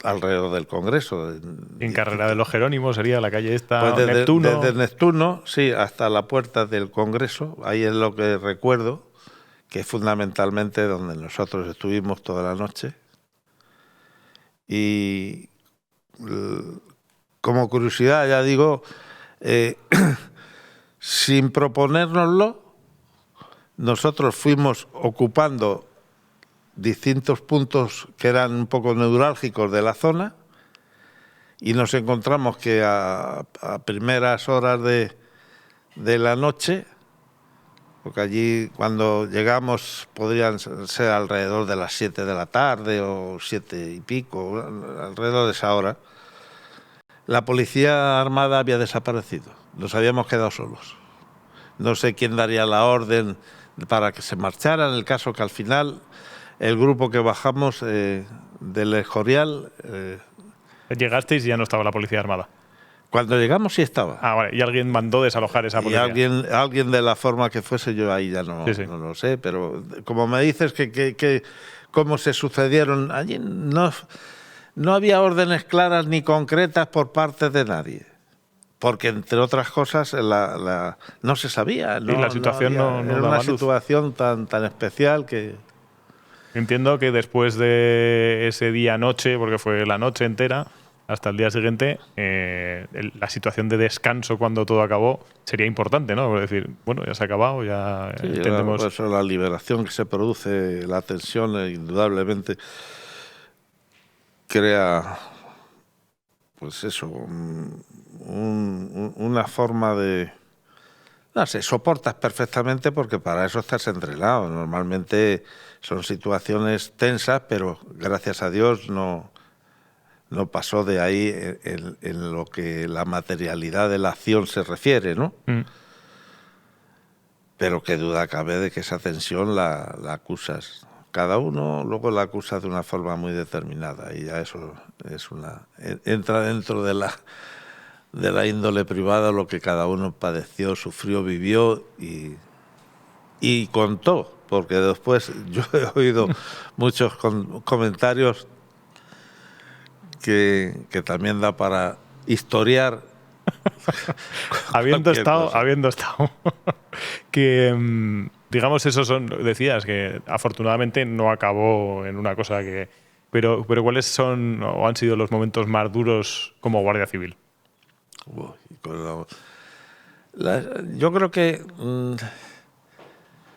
alrededor del Congreso. En Carrera de los Jerónimos sería la calle esta, Pues desde Neptuno. Desde Neptuno, sí, hasta la puerta del Congreso, ahí es lo que recuerdo, que es fundamentalmente donde nosotros estuvimos toda la noche. Y como curiosidad, ya digo, sin proponérnoslo, nosotros fuimos ocupando distintos puntos que eran un poco neurálgicos de la zona y nos encontramos que a primeras horas de la noche, porque allí cuando llegamos podrían ser alrededor de las 7 de la tarde o 7 y pico, alrededor de esa hora, la policía armada había desaparecido. Nos habíamos quedado solos. No sé quién daría la orden para que se marcharan, en el caso que al final el grupo que bajamos del Escorial... Llegasteis y ya no estaba la policía armada. Cuando llegamos sí estaba. Ah, vale. Y alguien mandó desalojar esa Y policía. alguien de la forma que fuese, yo ahí ya no, Sí. no lo sé, pero como me dices que cómo se sucedieron, allí no había órdenes claras ni concretas por parte de nadie. Porque, entre otras cosas, no se sabía. Y la situación no era daba una luz. situación tan especial que... Entiendo que después de ese día noche, porque fue la noche entera, hasta el día siguiente, la situación de descanso cuando todo acabó sería importante, ¿no? Es decir, bueno, ya se ha acabado, ya Sí, entendemos. pues, la liberación que se produce, la tensión, indudablemente crea, pues eso, una forma de... No sé, soportas perfectamente porque para eso estás entrenado. Normalmente son situaciones tensas, pero gracias a Dios no pasó de ahí en lo que la materialidad de la acción se refiere, ¿no? Pero qué duda cabe de que esa tensión la acusas. Cada uno luego la acusa de una forma muy determinada y ya eso entra dentro de la índole privada, lo que cada uno padeció, sufrió, vivió y contó, porque después yo he oído muchos comentarios que también da para historiar. habiendo estado. Que, digamos, esos son, decías, que afortunadamente no acabó en una cosa que... Pero ¿cuáles son o han sido los momentos más duros como Guardia Civil? Yo creo que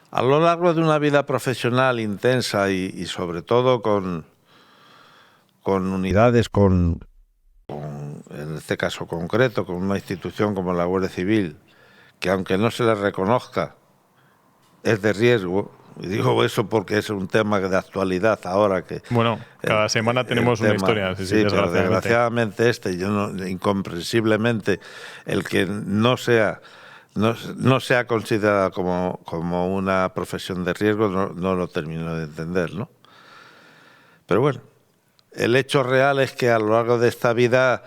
a lo largo de una vida profesional intensa y sobre todo con unidades, en este caso concreto, con una institución como la Guardia Civil, que aunque no se le reconozca, es de riesgo. Y digo eso porque es un tema de actualidad ahora que... Bueno, cada semana tenemos una historia. Sí, pero desgraciadamente incomprensiblemente, el que no sea considerado como una profesión de riesgo, no lo termino de entender, ¿no? Pero bueno, el hecho real es que a lo largo de esta vida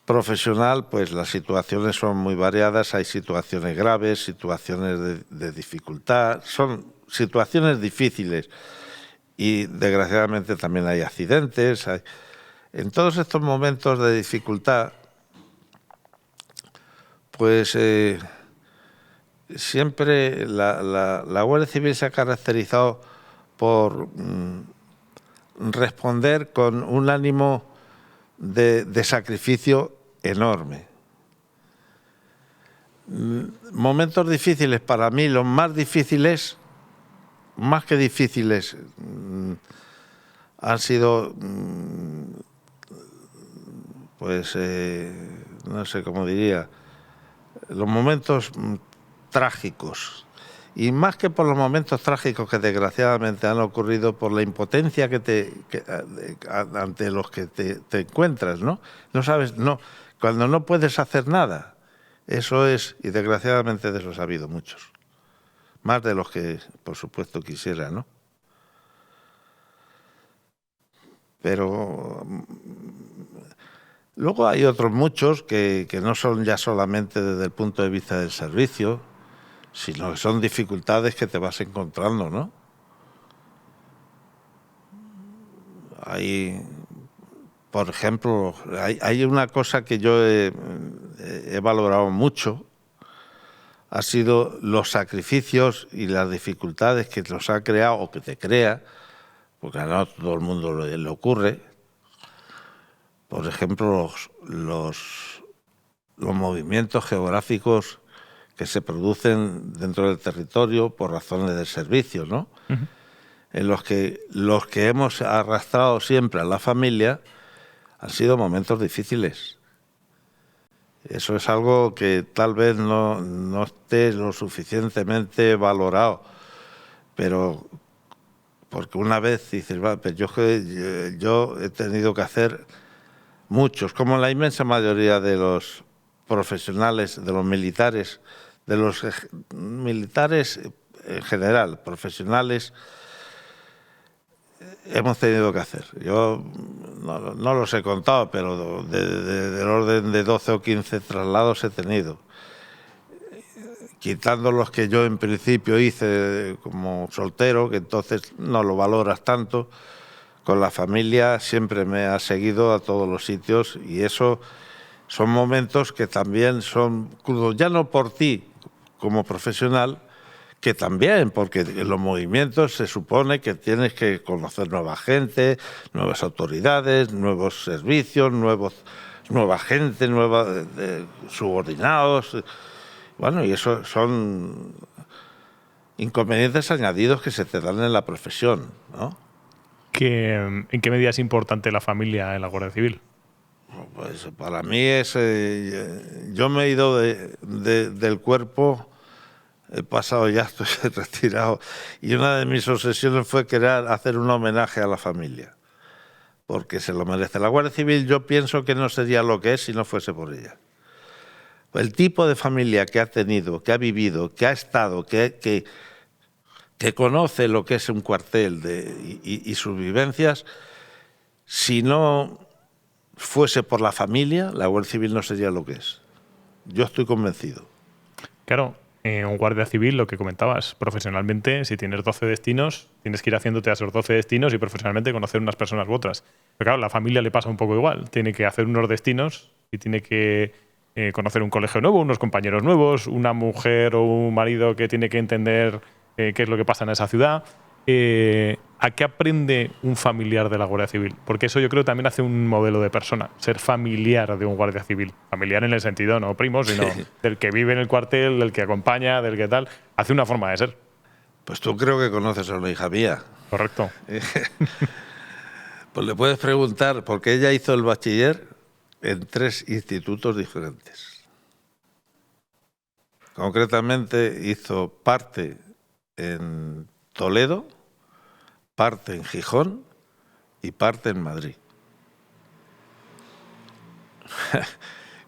profesional, pues las situaciones son muy variadas. Hay situaciones graves, situaciones de dificultad, son situaciones difíciles y desgraciadamente también hay accidentes. En todos estos momentos de dificultad, pues siempre la Guardia Civil se ha caracterizado por responder con un ánimo de sacrificio enorme. Momentos difíciles, para mí los más difíciles, más que difíciles, han sido, pues, no sé cómo diría, los momentos trágicos. Y más que por los momentos trágicos que desgraciadamente han ocurrido, por la impotencia ante los que te encuentras, ¿no? No sabes, cuando no puedes hacer nada. Eso es, y desgraciadamente de esos ha habido muchos. Más de los que, por supuesto, quisiera, ¿no? Pero Luego hay otros muchos que no son ya solamente desde el punto de vista del servicio, sino que son dificultades que te vas encontrando, ¿no? Hay, por ejemplo, hay una cosa que yo he valorado mucho, ha sido los sacrificios y las dificultades que nos ha creado o que te crea, porque no a todo el mundo le ocurre. Por ejemplo, los movimientos geográficos que se producen dentro del territorio por razones de servicio, ¿no? Uh-huh. En los que hemos arrastrado siempre a la familia han sido momentos difíciles. Eso es algo que tal vez no esté lo suficientemente valorado, pero porque una vez dices, pues yo he tenido que hacer muchos, como la inmensa mayoría de los profesionales, de los militares en general, profesionales, hemos tenido que hacer. Yo no los he contado, pero del orden de 12 o 15 traslados he tenido. Quitando los que yo en principio hice como soltero, que entonces no lo valoras tanto, con la familia siempre me ha seguido a todos los sitios y eso son momentos que también son crudos, ya no por ti como profesional, que también, porque en los movimientos se supone que tienes que conocer nueva gente, nuevas autoridades, nuevos servicios, nueva gente, subordinados. Bueno, y eso son inconvenientes añadidos que se te dan en la profesión, ¿no? ¿En qué medida es importante la familia en la Guardia Civil? Pues para mí es... yo me he ido del cuerpo, he pasado ya, estoy retirado, y una de mis obsesiones fue querer hacer un homenaje a la familia, porque se lo merece. La Guardia Civil yo pienso que no sería lo que es si no fuese por ella. El tipo de familia que ha tenido, que ha vivido, que ha estado, que conoce lo que es un cuartel y sus vivencias, si no fuese por la familia, la Guardia Civil no sería lo que es. Yo estoy convencido. Claro, un guardia civil, lo que comentabas, profesionalmente, si tienes 12 destinos, tienes que ir haciéndote a esos 12 destinos y profesionalmente conocer unas personas u otras. Pero claro, la familia le pasa un poco igual. Tiene que hacer unos destinos y tiene que conocer un colegio nuevo, unos compañeros nuevos, una mujer o un marido que tiene que entender qué es lo que pasa en esa ciudad. ¿A qué aprende un familiar de la Guardia Civil? Porque eso yo creo que también hace un modelo de persona, ser familiar de un guardia civil. Familiar en el sentido no primo, sino del que vive en el cuartel, del que acompaña, del que tal. Hace una forma de ser. Pues tú creo que conoces a una hija mía. Correcto. Pues le puedes preguntar, porque ella hizo el bachiller en 3 institutos diferentes. Concretamente hizo parte en Toledo, parte en Gijón y parte en Madrid.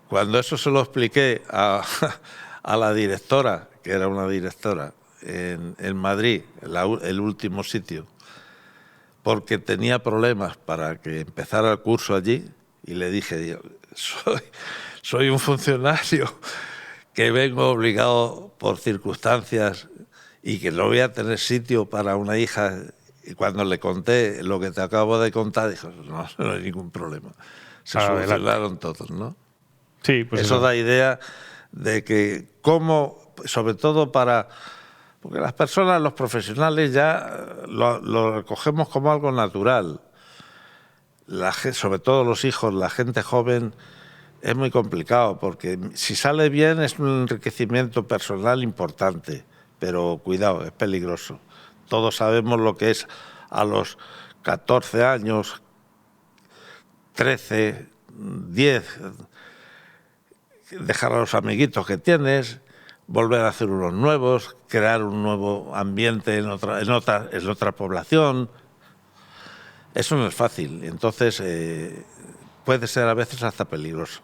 Cuando eso se lo expliqué a la directora, que era una directora en Madrid, el último sitio, porque tenía problemas para que empezara el curso allí, y le dije, soy un funcionario que vengo obligado por circunstancias y que no voy a tener sitio para una hija. Y cuando le conté lo que te acabo de contar, dijo, no hay ningún problema. Se solucionaron todos, ¿no? Sí, pues eso da idea de que cómo, sobre todo porque las personas, los profesionales ya lo recogemos como algo natural. Sobre todo los hijos, la gente joven, es muy complicado, porque si sale bien es un enriquecimiento personal importante, pero cuidado, es peligroso. Todos sabemos lo que es a los 14 años, 13, 10, dejar a los amiguitos que tienes, volver a hacer unos nuevos, crear un nuevo ambiente en otra población. Eso no es fácil, entonces puede ser a veces hasta peligroso.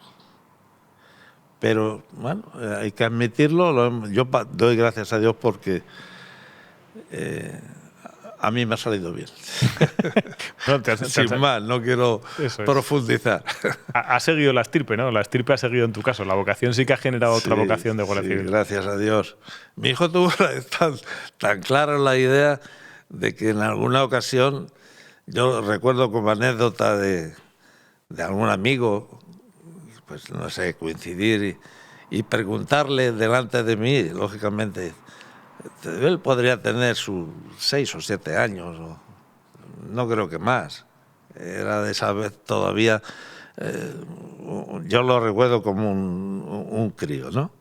Pero bueno, hay que admitirlo. Yo doy gracias a Dios porque a mí me ha salido bien. No, Sin más, no quiero profundizar. Ha seguido la estirpe, ¿no? La estirpe ha seguido en tu caso. La vocación sí que ha generado otra vocación de Guardia Civil. Gracias a Dios. Mi hijo tuvo tan clara la idea de que en alguna ocasión, yo recuerdo como anécdota de algún amigo, pues no sé, coincidir y preguntarle delante de mí, lógicamente, él podría tener sus 6 o 7 años, no creo que más. Era de esa vez todavía, yo lo recuerdo como un crío, ¿no?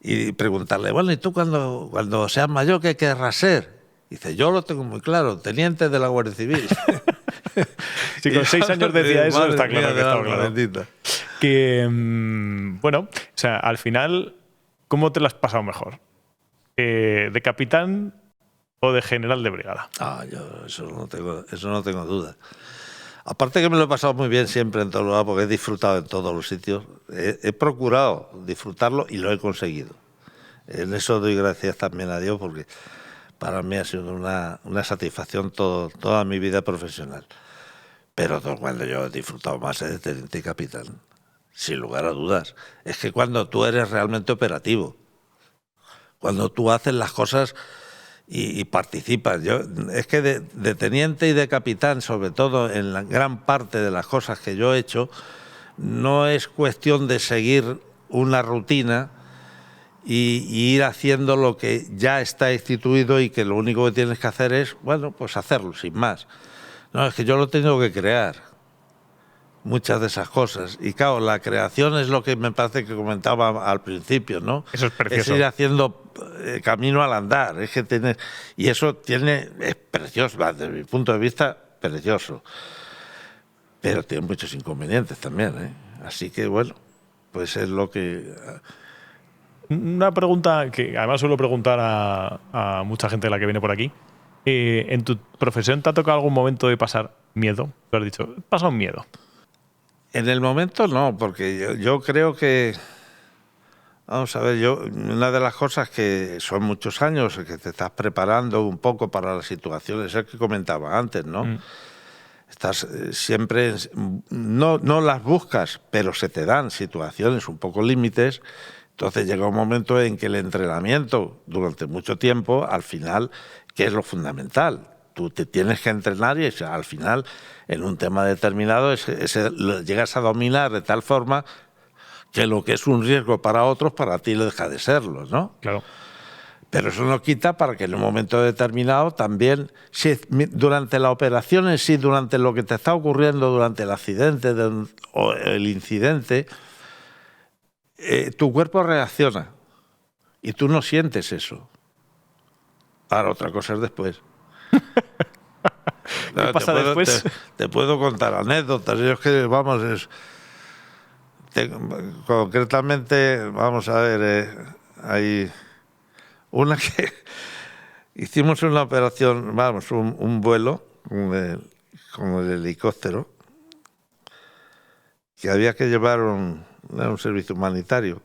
Y preguntarle, bueno, ¿y tú cuando seas mayor qué querrás ser? Dice, yo lo tengo muy claro, teniente de la Guardia Civil. Si con 6 años decía eso, está claro que estaba claro. Bendita. Que, bueno, o sea, al final, ¿cómo te lo has pasado mejor? ¿De capitán o de general de brigada? Yo eso no tengo duda. Aparte que me lo he pasado muy bien siempre en todos los lados, porque he disfrutado en todos los sitios. He procurado disfrutarlo y lo he conseguido. En eso doy gracias también a Dios, porque para mí ha sido una satisfacción toda mi vida profesional. Pero cuando yo he disfrutado más es de teniente y capitán, sin lugar a dudas. Es que cuando tú eres realmente operativo, cuando tú haces las cosas y participas. Es que de teniente y de capitán, sobre todo en la gran parte de las cosas que yo he hecho, no es cuestión de seguir una rutina y ir haciendo lo que ya está instituido y que lo único que tienes que hacer es, bueno, pues hacerlo, sin más. No, es que yo lo tengo que crear. Muchas de esas cosas. Y claro, la creación es lo que me parece que comentaba al principio, ¿no? Eso es precioso. Es ir haciendo camino al andar. Es que y eso es precioso, desde mi punto de vista, precioso. Pero tiene muchos inconvenientes también, ¿eh? Así que, bueno, pues es lo que... Una pregunta que además suelo preguntar a mucha gente de la que viene por aquí. ¿En tu profesión te ha tocado algún momento de pasar miedo? Tú has dicho, he pasado miedo. En el momento no, porque yo creo que... Vamos a ver, una de las cosas que son muchos años, que te estás preparando un poco para las situaciones, es que comentaba antes, ¿no? Estás siempre... No las buscas, pero se te dan situaciones un poco límites. Entonces llega un momento en que el entrenamiento durante mucho tiempo, al final, ¿qué es lo fundamental? Tú te tienes que entrenar y al final, en un tema determinado, lo llegas a dominar de tal forma que lo que es un riesgo para otros, para ti lo deja de serlo, ¿no? Claro. Pero eso no quita para que en un momento determinado también, si durante la operación en sí, durante lo que te está ocurriendo, durante el accidente o el incidente, tu cuerpo reacciona y tú no sientes eso. Ahora, otra cosa es después. ¿Qué pasa después? Te puedo contar anécdotas. Yo es que, vamos, concretamente, vamos a ver, hay una que hicimos una operación, vamos, un vuelo con el helicóptero, que había que llevar un servicio humanitario.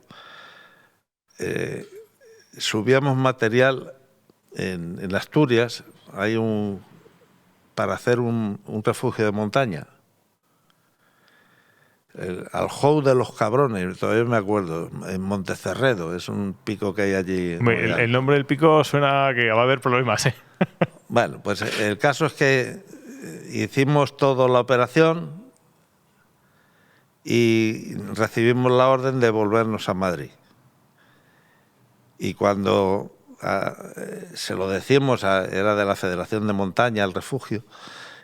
Subíamos material en Asturias, hay para hacer un refugio de montaña. Al Jou de los Cabrones, todavía me acuerdo, en Montecerredo, es un pico que hay allí. El nombre del pico suena que va a haber problemas, ¿eh? Bueno, pues el caso es que hicimos toda la operación y recibimos la orden de volvernos a Madrid. Y cuando se lo decimos, era de la Federación de Montaña, el refugio,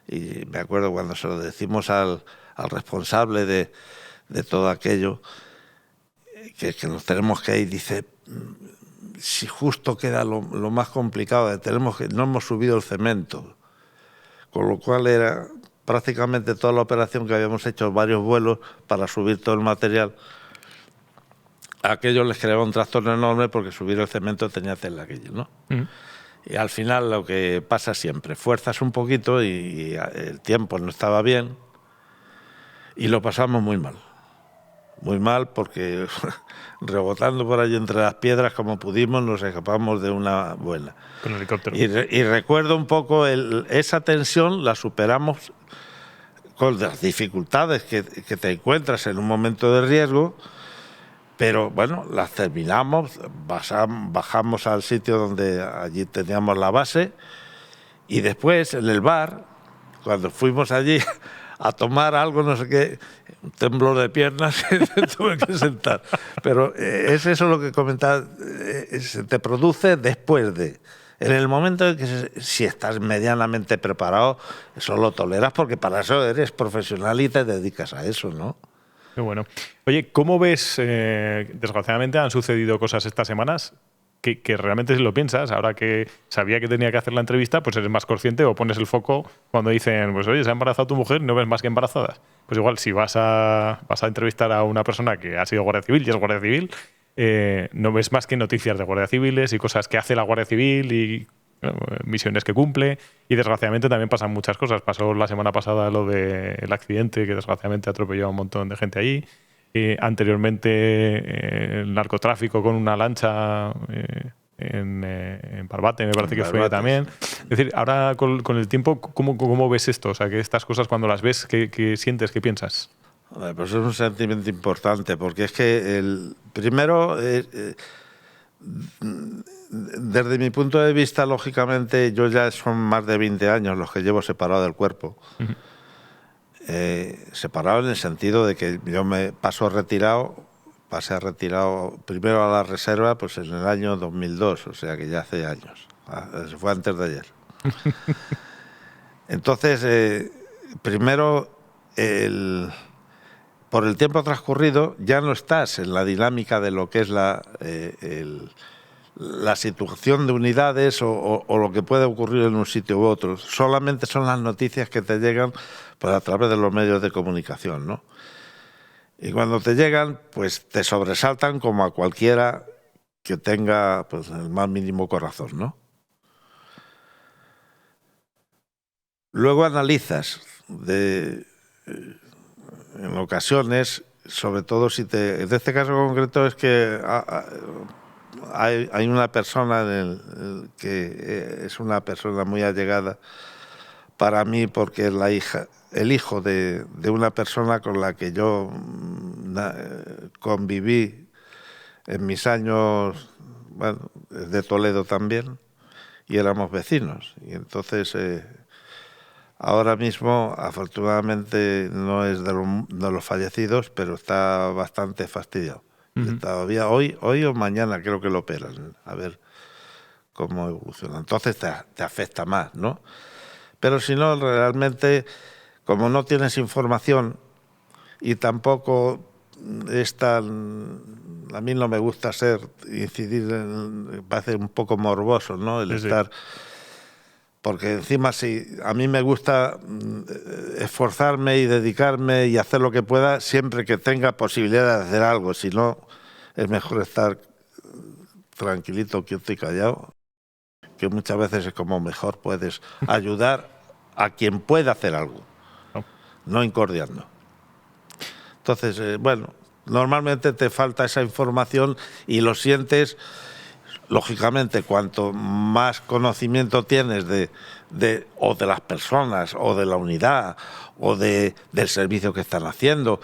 y me acuerdo cuando se lo decimos al responsable de todo aquello, que nos tenemos que ir, dice, si justo queda lo más complicado, no hemos subido el cemento, con lo cual era prácticamente toda la operación que habíamos hecho, varios vuelos para subir todo el material. A aquellos les creaba un trastorno enorme porque subir el cemento tenía tela aquello, ¿no? Y al final lo que pasa siempre, fuerzas un poquito y el tiempo no estaba bien y lo pasamos muy mal. muy mal porque rebotando por allí entre las piedras como pudimos nos escapamos de una buena. Con el helicóptero. Y recuerdo un poco esa tensión la superamos con las dificultades que te encuentras en un momento de riesgo, pero bueno, las terminamos, bajamos al sitio donde allí teníamos la base y después en el bar, cuando fuimos allí a tomar algo, no sé qué, un temblor de piernas, tuve que sentar. Pero es eso lo que comentaba, se te produce después de. En el momento en que si estás medianamente preparado, eso lo toleras porque para eso eres profesional y te dedicas a eso, ¿no? Qué bueno. Oye, ¿cómo ves? Desgraciadamente han sucedido cosas estas semanas que realmente si lo piensas, ahora que sabía que tenía que hacer la entrevista, pues eres más consciente o pones el foco cuando dicen, pues oye, se ha embarazado tu mujer y no ves más que embarazadas. Pues igual, si vas a entrevistar a una persona que ha sido guardia civil y es guardia civil, no ves más que noticias de guardias civiles y cosas que hace la Guardia Civil y misiones que cumple, y desgraciadamente también pasan muchas cosas. Pasó la semana pasada lo del accidente que desgraciadamente atropelló a un montón de gente allí. Anteriormente el narcotráfico con una lancha en Barbate, me parece que fue también. Es decir, ahora con el tiempo, ¿cómo ves esto? O sea, que estas cosas cuando las ves, ¿qué sientes, qué piensas? Pues es un sentimiento importante, porque es que primero, desde mi punto de vista, lógicamente, yo ya son más de 20 años los que llevo separado del cuerpo. Uh-huh. Separado en el sentido de que yo pasé a retirado primero a la reserva pues en el año 2002, o sea que ya hace años. Eso fue antes de ayer. Entonces, primero, por el tiempo transcurrido, ya no estás en la dinámica de lo que es la situación de unidades o lo que puede ocurrir en un sitio u otro. Solamente son las noticias que te llegan pues, a través de los medios de comunicación, ¿no? Y cuando te llegan, pues te sobresaltan como a cualquiera que tenga pues, el más mínimo corazón, ¿no? Luego analizas en ocasiones, sobre todo si en este caso concreto es que hay una persona que es una persona muy allegada para mí porque es el hijo de una persona con la que yo conviví en mis años, bueno, de Toledo también, y éramos vecinos. Y entonces, ahora mismo, afortunadamente, no es de los fallecidos, pero está bastante fastidiado. Uh-huh. Todavía hoy o mañana creo que lo operan, a ver cómo evoluciona. Entonces te afecta más, ¿no? Pero si no, realmente, como no tienes información y tampoco es tan... A mí no me gusta incidir me parece un poco morboso, ¿no? El estar... Porque encima sí, a mí me gusta esforzarme y dedicarme y hacer lo que pueda siempre que tenga posibilidad de hacer algo. Si no, es mejor estar tranquilito, quieto y callado, que muchas veces es como mejor puedes ayudar a quien pueda hacer algo, no incordiando. Entonces, bueno, normalmente te falta esa información y lo sientes... Lógicamente, cuanto más conocimiento tienes o de las personas, o de la unidad, o del servicio que están haciendo,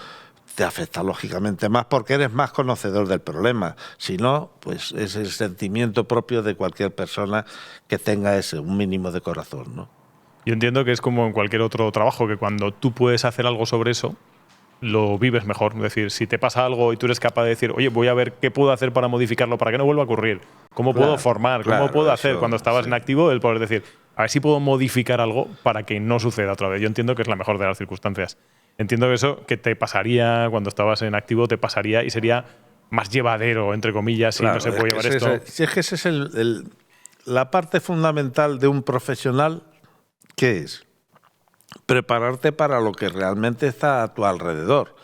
te afecta lógicamente más porque eres más conocedor del problema. Si no, pues es el sentimiento propio de cualquier persona que tenga un mínimo de corazón, ¿no? Yo entiendo que es como en cualquier otro trabajo, que cuando tú puedes hacer algo sobre eso, lo vives mejor. Es decir, si te pasa algo y tú eres capaz de decir, oye, voy a ver qué puedo hacer para modificarlo, para que no vuelva a ocurrir. ¿Cómo puedo formar? ¿Cómo puedo hacer? Cuando estabas en activo, el poder decir, a ver si puedo modificar algo para que no suceda otra vez. Yo entiendo que es la mejor de las circunstancias. Entiendo que eso que te pasaría cuando estabas en activo, te pasaría y sería más llevadero, entre comillas, si no se puede llevar esto. Si es que esa es la parte fundamental de un profesional, ¿qué es? Prepararte para lo que realmente está a tu alrededor.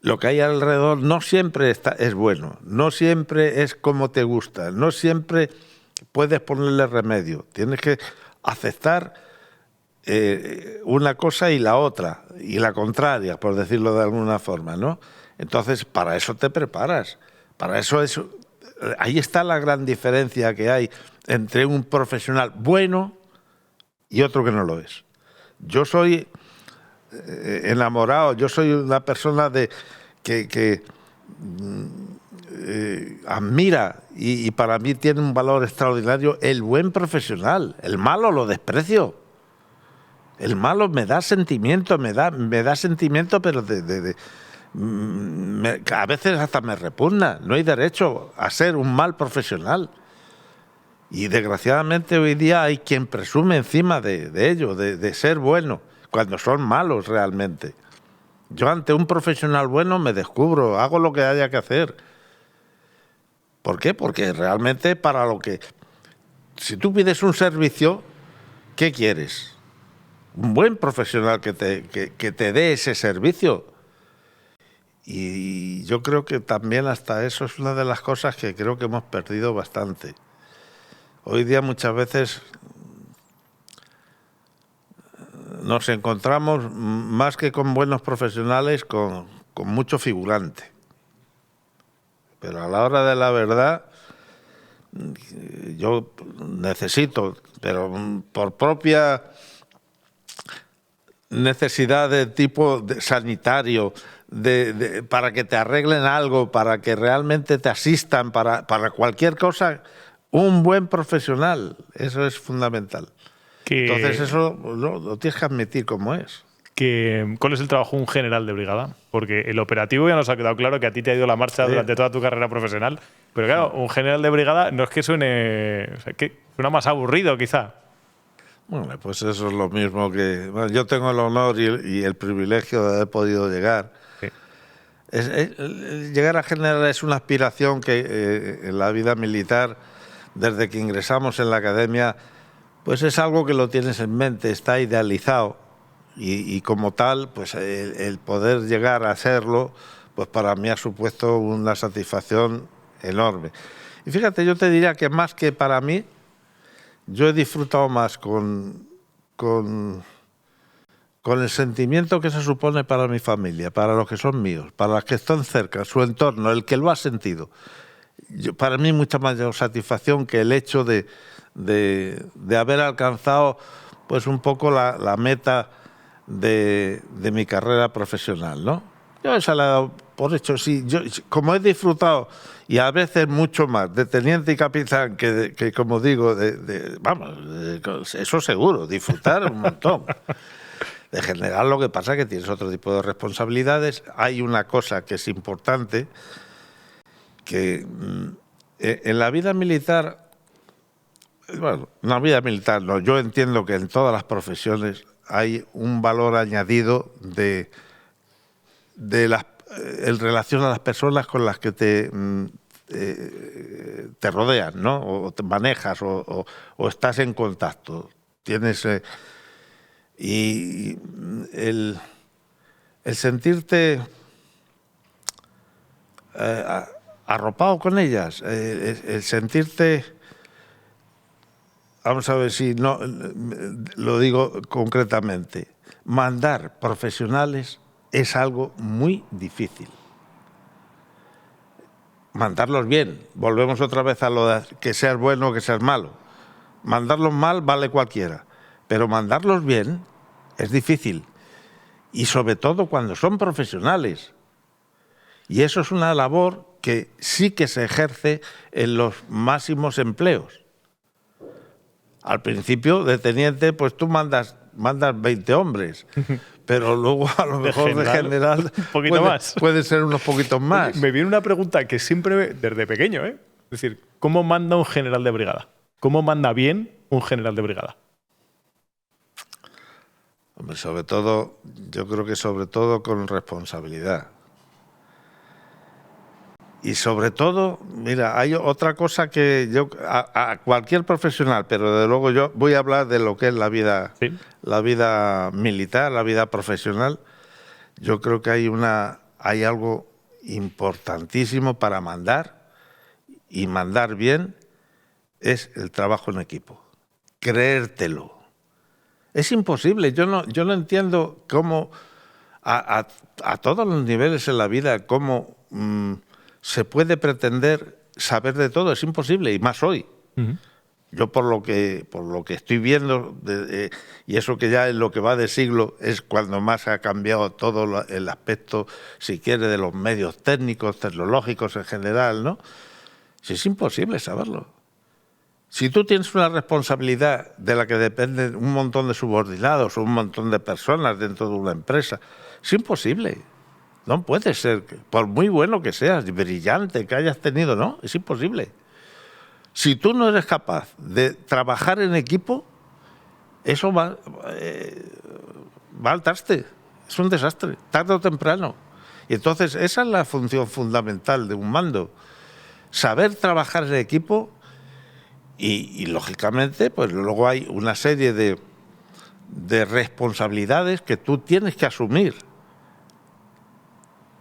Lo que hay alrededor no siempre es bueno, no siempre es como te gusta, no siempre puedes ponerle remedio. Tienes que aceptar una cosa y la otra, y la contraria, por decirlo de alguna forma, ¿no? Entonces, para eso te preparas. Para eso es... Ahí está la gran diferencia que hay entre un profesional bueno y otro que no lo es. Yo soy enamorado, yo soy una persona que admira y para mí tiene un valor extraordinario el buen profesional. El malo lo desprecio. El malo me da sentimiento, pero a veces hasta me repugna. No hay derecho a ser un mal profesional. Y desgraciadamente hoy día hay quien presume encima de ello, de ser bueno, cuando son malos realmente. Yo ante un profesional bueno me descubro, hago lo que haya que hacer. ¿Por qué? Porque realmente para lo que... Si tú pides un servicio, ¿qué quieres? Un buen profesional que te dé ese servicio. Y yo creo que también hasta eso es una de las cosas que creo que hemos perdido bastante. Hoy día muchas veces nos encontramos más que con buenos profesionales, con mucho figurante. Pero a la hora de la verdad, yo necesito, pero por propia necesidad de tipo sanitario, para que te arreglen algo, para que realmente te asistan, para cualquier cosa, un buen profesional, eso es fundamental. Entonces eso lo tienes que admitir como es. ¿Cuál es el trabajo de un general de brigada? Porque el operativo ya nos ha quedado claro que a ti te ha ido la marcha durante toda tu carrera profesional, pero claro, un general de brigada no es que suene... O sea, que suena más aburrido quizá. Bueno, pues eso es lo mismo que... Bueno, yo tengo el honor y el privilegio de haber podido llegar. Sí. Llegar a general es una aspiración que en la vida militar, desde que ingresamos en la academia, pues es algo que lo tienes en mente, está idealizado. Y como tal, pues el poder llegar a hacerlo, pues para mí ha supuesto una satisfacción enorme. Y fíjate, yo te diría que más que para mí, yo he disfrutado más con el sentimiento que se supone para mi familia, para los que son míos, para los que están cerca, su entorno, el que lo ha sentido. Para mí mucha mayor satisfacción que el hecho de haber alcanzado pues un poco la meta de mi carrera profesional, ¿no? Yo esa la he dado por hecho, sí. Yo, como he disfrutado, y a veces mucho más, de teniente y capitán, que como digo, eso seguro, disfrutar un montón. De general lo que pasa es que tienes otro tipo de responsabilidades. Hay una cosa que es importante, que en la vida militar, bueno, en la vida militar no, yo entiendo que en todas las profesiones hay un valor añadido en relación a las personas con las que te rodean, ¿no? O te manejas o estás en contacto. Tienes y el sentirte arropado con ellas, el sentirte... Vamos a ver si no lo digo concretamente. Mandar profesionales es algo muy difícil. Mandarlos bien. Volvemos otra vez a lo de que seas bueno o que seas malo. Mandarlos mal vale cualquiera, pero mandarlos bien es difícil. Y sobre todo cuando son profesionales. Y eso es una labor que sí que se ejerce en los máximos empleos. Al principio, de teniente, pues tú mandas 20 hombres, pero luego a lo mejor de general un poquito más. Puede ser unos poquitos más. Me viene una pregunta que siempre, desde pequeño, es decir, ¿cómo manda un general de brigada? ¿Cómo manda bien un general de brigada? Hombre, sobre todo, yo creo que sobre todo con responsabilidad. Y sobre todo, mira, hay otra cosa que yo, a cualquier profesional, pero desde luego yo voy a hablar de lo que es la vida, ¿sí? La vida militar, la vida profesional. Yo creo que hay algo importantísimo para mandar, y mandar bien, es el trabajo en equipo. Creértelo. Es imposible, yo no entiendo cómo a todos los niveles en la vida, cómo se puede pretender saber de todo. Es imposible, y más hoy. Yo por lo que estoy viendo, y eso que ya en lo que va de siglo es cuando más ha cambiado todo el aspecto, si quiere, de los medios técnicos, tecnológicos en general, ¿no? Si es imposible saberlo. Si tú tienes una responsabilidad de la que dependen un montón de subordinados o un montón de personas dentro de una empresa, es imposible. No puede ser, por muy bueno que seas, brillante que hayas tenido, no, es imposible. Si tú no eres capaz de trabajar en equipo, eso va al traste. Es un desastre, tarde o temprano. Y entonces esa es la función fundamental de un mando. Saber trabajar en equipo y lógicamente, pues luego hay una serie de responsabilidades que tú tienes que asumir.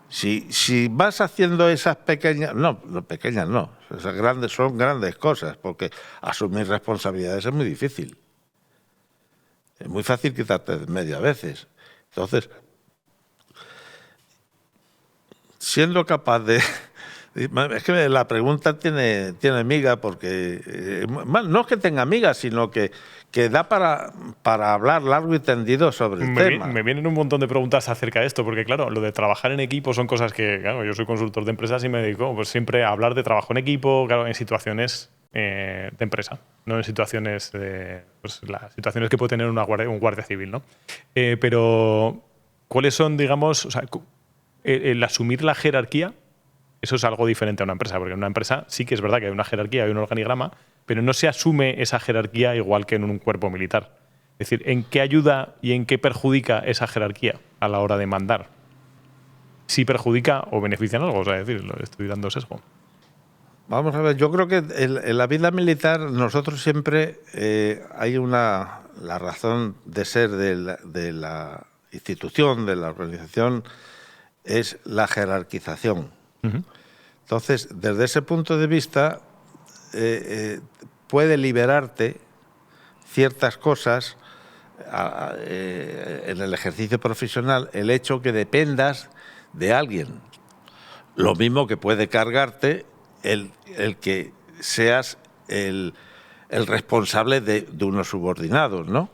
Si vas haciendo esas pequeñas... No, pequeñas no. Esas grandes son grandes cosas, porque asumir responsabilidades es muy difícil. Es muy fácil quitarte de medio a veces. Entonces, siendo capaz de... Es que la pregunta tiene miga, porque no es que tenga miga, sino que da para hablar largo y tendido sobre el tema. Me vienen un montón de preguntas acerca de esto, porque claro, lo de trabajar en equipo son cosas que, claro, yo soy consultor de empresas y me dedico pues, siempre a hablar de trabajo en equipo, claro, en situaciones de empresa, no en situaciones pues, las situaciones que puede tener un guardia civil, ¿no? Pero, ¿cuáles son, digamos, o sea, el asumir la jerarquía? Eso es algo diferente a una empresa, porque en una empresa sí que es verdad que hay una jerarquía, hay un organigrama, pero no se asume esa jerarquía igual que en un cuerpo militar. Es decir, ¿en qué ayuda y en qué perjudica esa jerarquía a la hora de mandar? ¿Si perjudica o beneficia en algo? O sea, es decir, lo estoy dando sesgo. Vamos a ver, yo creo que en la vida militar nosotros siempre hay la razón de ser de la institución, de la organización, es la jerarquización. Entonces, desde ese punto de vista, puede liberarte ciertas cosas en el ejercicio profesional, el hecho que dependas de alguien. Lo mismo que puede cargarte el que seas el responsable de unos subordinados, ¿no?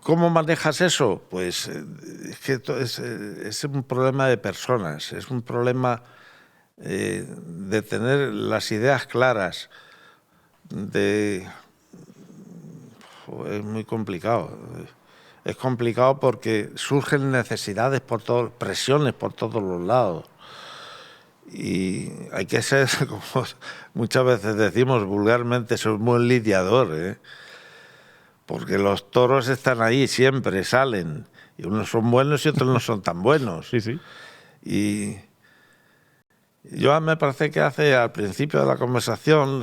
¿Cómo manejas eso? Pues es que es un problema de personas, es un problema de tener las ideas claras, es muy complicado. Es complicado porque surgen necesidades presiones por todos los lados. Y hay que ser, como muchas veces decimos vulgarmente, ser un buen lidiador, ¿eh? Porque los toros están ahí, siempre salen. Y unos son buenos y otros no son tan buenos. Sí, sí. Y yo me parece que al principio de la conversación,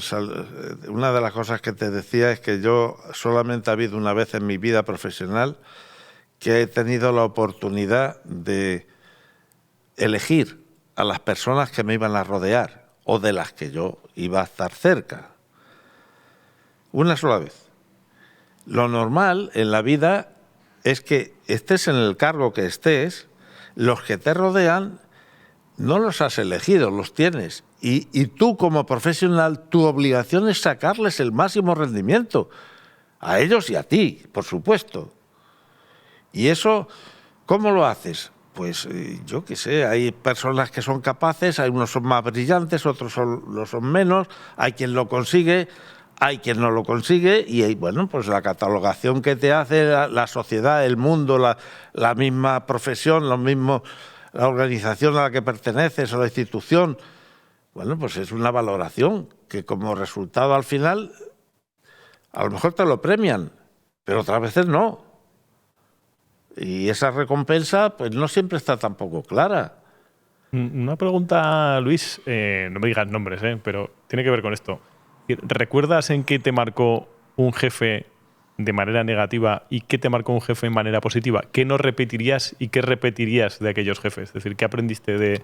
una de las cosas que te decía es que yo solamente ha habido una vez en mi vida profesional que he tenido la oportunidad de elegir a las personas que me iban a rodear o de las que yo iba a estar cerca. Una sola vez. Lo normal en la vida es que estés en el cargo que estés, los que te rodean no los has elegido, los tienes. Y tú como profesional, tu obligación es sacarles el máximo rendimiento, a ellos y a ti, por supuesto. Y eso, ¿cómo lo haces? Pues yo qué sé, hay personas que son capaces, hay unos son más brillantes, otros lo son menos, hay quien lo consigue, hay quien no lo consigue y bueno, pues la catalogación que te hace la sociedad, el mundo, la misma profesión, la organización a la que perteneces o la institución, bueno, pues es una valoración que como resultado al final a lo mejor te lo premian, pero otras veces no. Y esa recompensa pues no siempre está tampoco clara. Una pregunta, Luis, no me digas nombres, pero tiene que ver con esto. ¿Recuerdas en qué te marcó un jefe de manera negativa y qué te marcó un jefe de manera positiva? ¿Qué no repetirías y qué repetirías de aquellos jefes? Es decir, ¿qué aprendiste de...?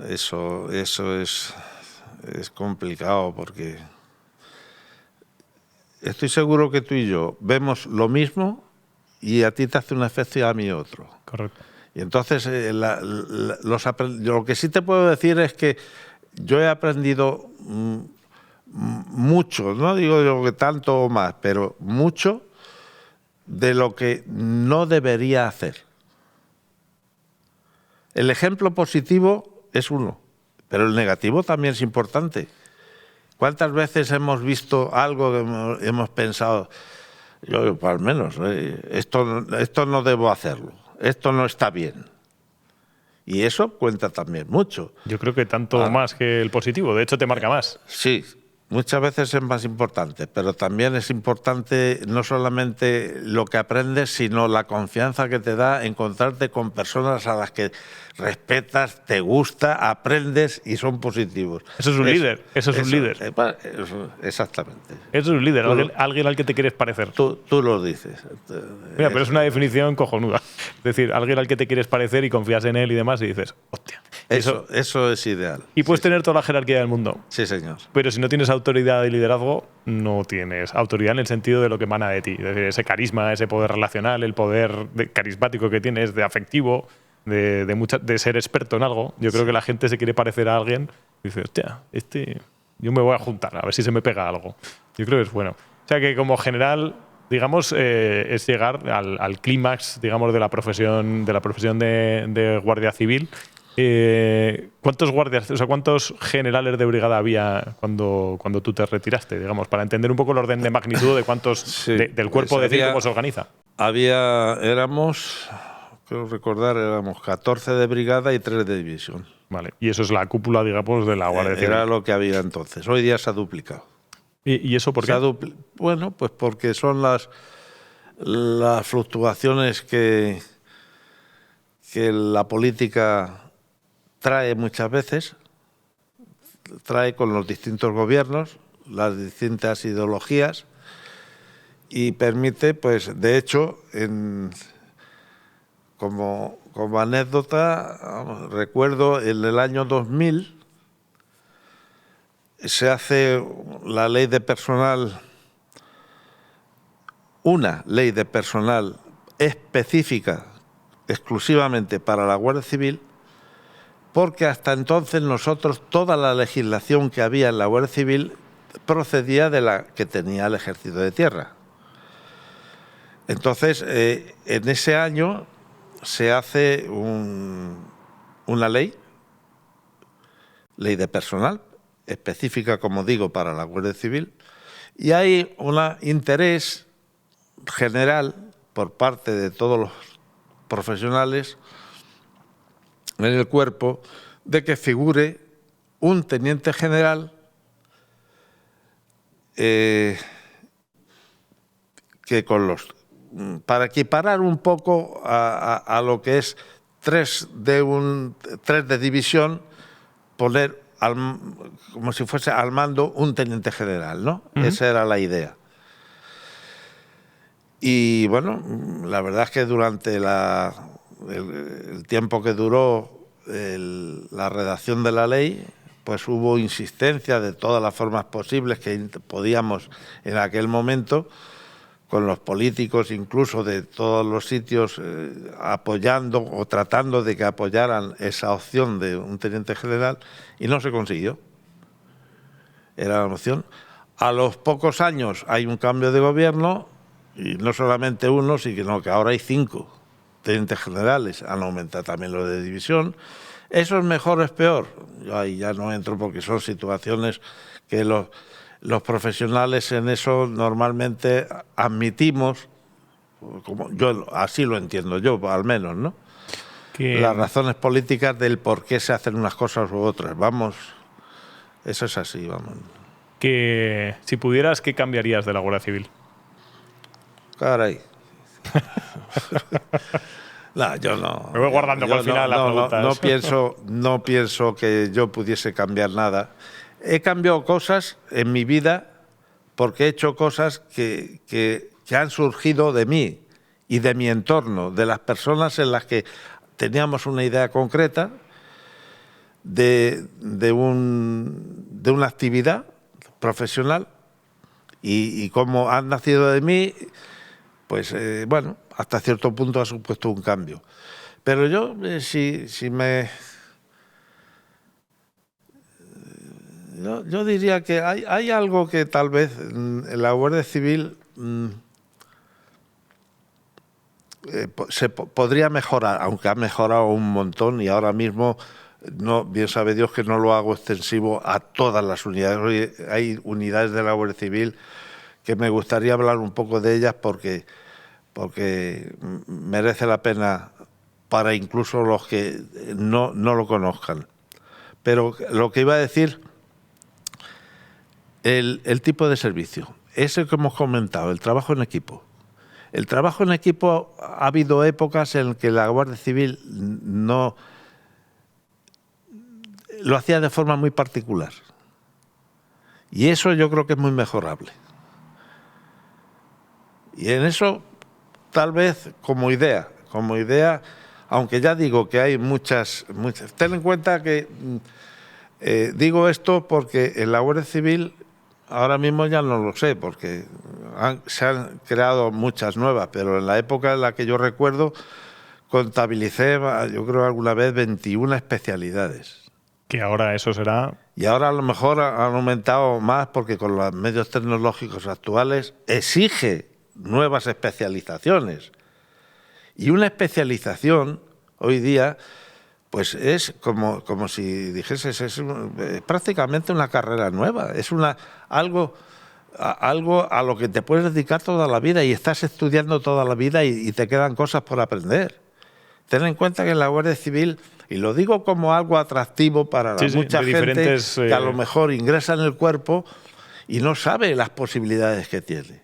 Eso es complicado porque estoy seguro que tú y yo vemos lo mismo y a ti te hace un efecto y a mí otro. Correcto. Y entonces, lo que sí te puedo decir es que yo he aprendido mucho, no digo yo que tanto o más, pero mucho de lo que no debería hacer. El ejemplo positivo es uno, pero el negativo también es importante. ¿Cuántas veces hemos visto algo que hemos pensado, yo al menos, esto no debo hacerlo, esto no está bien? Y eso cuenta también mucho. Yo creo que tanto más que el positivo, de hecho te marca más. Sí, muchas veces es más importante, pero también es importante no solamente lo que aprendes, sino la confianza que te da encontrarte con personas a las que respetas, te gusta, aprendes y son positivos. Eso es un líder, eso es un líder. Exactamente. Eso es un líder, alguien al que te quieres parecer. Tú lo dices. Mira, pero es una definición cojonuda. Es decir, alguien al que te quieres parecer y confías en él y demás y dices, hostia. Eso es ideal. Y puedes tener toda la jerarquía del mundo. Sí, señor. Pero si no tienes autoridad y liderazgo, no tienes autoridad en el sentido de lo que emana de ti. Es decir, ese carisma, ese poder relacional, el poder carismático que tienes, de afectivo, de ser experto en algo. Yo creo que la gente se quiere parecer a alguien y dice, hostia, yo me voy a juntar, a ver si se me pega algo. Yo creo que es bueno. O sea que como general, digamos, es llegar al clímax, digamos, de la profesión de guardia civil. ¿Cuántos guardias, o sea, cuántos generales de brigada había cuando tú te retiraste, digamos, para entender un poco el orden de magnitud de cuántos del cuerpo de decir cómo se organiza? Éramos, creo recordar, éramos 14 de brigada y 3 de división. Vale, y eso es la cúpula, digamos, de la Guardia Civil. Era lo que había entonces. Hoy día se ha duplicado. ¿Y eso por qué? Bueno, pues porque son las fluctuaciones que la política trae muchas veces, trae con los distintos gobiernos, las distintas ideologías y permite, pues, de hecho, como anécdota, recuerdo en el año 2000 se hace la ley de personal, una ley de personal específica exclusivamente para la Guardia Civil, porque hasta entonces nosotros toda la legislación que había en la Guardia Civil procedía de la que tenía el Ejército de Tierra. Entonces, en ese año se hace una ley de personal específica, como digo, para la Guardia Civil, y hay un interés general por parte de todos los profesionales en el cuerpo de que figure un teniente general que para equiparar un poco a lo que es 3 de división, poner como si fuese al mando un teniente general, ¿no? Esa era la idea. Y bueno, la verdad es que durante el tiempo que duró la redacción de la ley, pues hubo insistencia de todas las formas posibles que podíamos en aquel momento, con los políticos incluso de todos los sitios apoyando o tratando de que apoyaran esa opción de un teniente general, y no se consiguió. Era la opción. A los pocos años hay un cambio de gobierno, y no solamente uno, sino que ahora hay 5 tenientes generales. Han aumentado también los de división. ¿Eso es mejor o es peor? Yo ahí ya no entro porque son situaciones que los profesionales en eso normalmente admitimos, como yo así lo entiendo yo, al menos, ¿no? Las razones políticas del por qué se hacen unas cosas u otras. Vamos, eso es así, vamos. Que si pudieras, ¿qué cambiarías de la Guardia Civil? Caray. No, yo no. Me voy guardando para el final las preguntas. No pienso que yo pudiese cambiar nada. He cambiado cosas en mi vida porque he hecho cosas que han surgido de mí y de mi entorno, de las personas en las que teníamos una idea concreta de una actividad profesional y como han nacido de mí, pues bueno, hasta cierto punto ha supuesto un cambio. Pero yo, yo diría que hay algo que tal vez en la Guardia Civil se podría mejorar, aunque ha mejorado un montón y ahora mismo, bien sabe Dios que no lo hago extensivo a todas las unidades. Hoy hay unidades de la Guardia Civil que me gustaría hablar un poco de ellas porque merece la pena para incluso los que no lo conozcan. Pero lo que iba a decir, el tipo de servicio, ese que hemos comentado, el trabajo en equipo. El trabajo en equipo, ha habido épocas en que la Guardia Civil no lo hacía de forma muy particular. Y eso yo creo que es muy mejorable. Y en eso, tal vez como idea, aunque ya digo que hay muchas. Ten en cuenta que digo esto porque en la Guardia Civil ahora mismo ya no lo sé, porque se han creado muchas nuevas, pero en la época en la que yo recuerdo contabilicé, yo creo alguna vez, 21 especialidades. Que ahora eso será... Y ahora a lo mejor han aumentado más porque con los medios tecnológicos actuales exige nuevas especializaciones. Y una especialización hoy día pues es como si dijeses, es prácticamente una carrera nueva, es algo a lo que te puedes dedicar toda la vida y estás estudiando toda la vida y te quedan cosas por aprender. Ten en cuenta que en la Guardia Civil, y lo digo como algo atractivo para mucha gente que a lo mejor ingresa en el cuerpo y no sabe las posibilidades que tiene.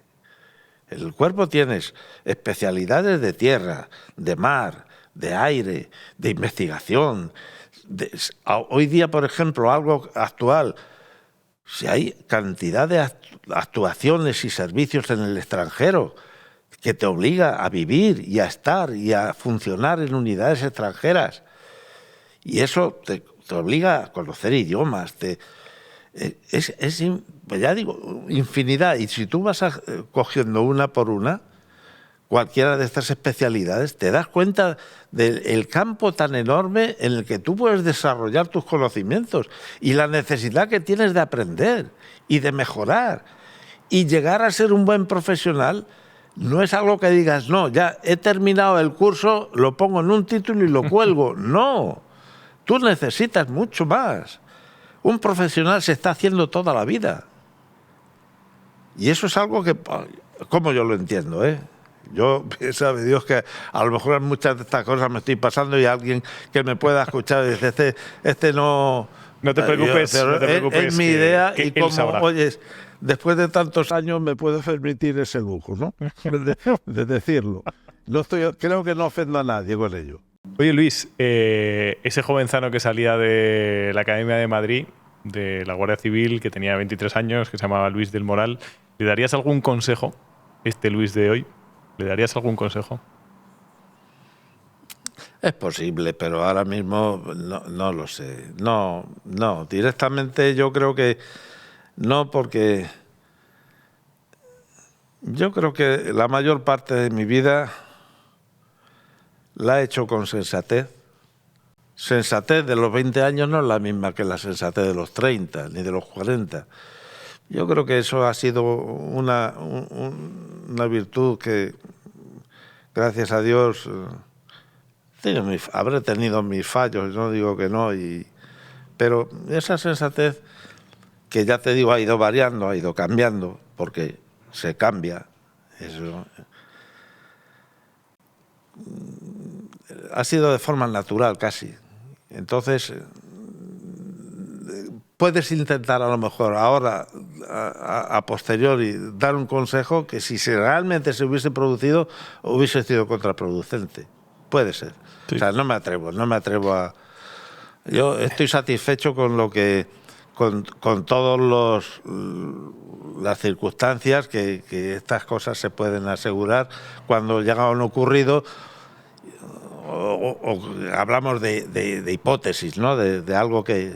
En el cuerpo tienes especialidades de tierra, de mar, de aire, de investigación. Hoy día, por ejemplo, algo actual, si hay cantidad de actuaciones y servicios en el extranjero que te obliga a vivir y a estar y a funcionar en unidades extranjeras. Y eso te obliga a conocer idiomas. Pues ya digo, infinidad. Y si tú vas cogiendo una por una, cualquiera de estas especialidades, te das cuenta del campo tan enorme en el que tú puedes desarrollar tus conocimientos y la necesidad que tienes de aprender y de mejorar. Y llegar a ser un buen profesional no es algo que digas, no, ya he terminado el curso, lo pongo en un título y lo cuelgo. No, tú necesitas mucho más. Un profesional se está haciendo toda la vida. Y eso es algo que, como yo lo entiendo, Yo, sabe Dios que a lo mejor en muchas de estas cosas me estoy pasando y alguien que me pueda escuchar dice, este no... No te preocupes, es mi idea que y como, oyes, después de tantos años me puedo permitir ese lujo, ¿no? de decirlo. Creo que no ofendo a nadie con ello. Oye, Luis, ese jovenzano que salía de la Academia de Madrid, de la Guardia Civil, que tenía 23 años, que se llamaba Luis del Moral, ¿le darías algún consejo, Luis de hoy? ¿Le darías algún consejo? Es posible, pero ahora mismo no lo sé. No, directamente yo creo que no, porque yo creo que la mayor parte de mi vida la he hecho con sensatez. Sensatez de los 20 años no es la misma que la sensatez de los 30, ni de los 40. Yo creo que eso ha sido una virtud que, gracias a Dios, habré tenido mis fallos, no digo que no, pero esa sensatez que ya te digo ha ido variando, ha ido cambiando, porque se cambia, eso ha sido de forma natural casi. Entonces, puedes intentar a lo mejor ahora, a posteriori, dar un consejo que si realmente se hubiese producido, hubiese sido contraproducente. Puede ser. Sí. O sea, no me atrevo a... Yo estoy satisfecho con lo que... con todas las circunstancias que estas cosas se pueden asegurar cuando llega a un ocurrido. O hablamos de hipótesis, ¿no? De algo que...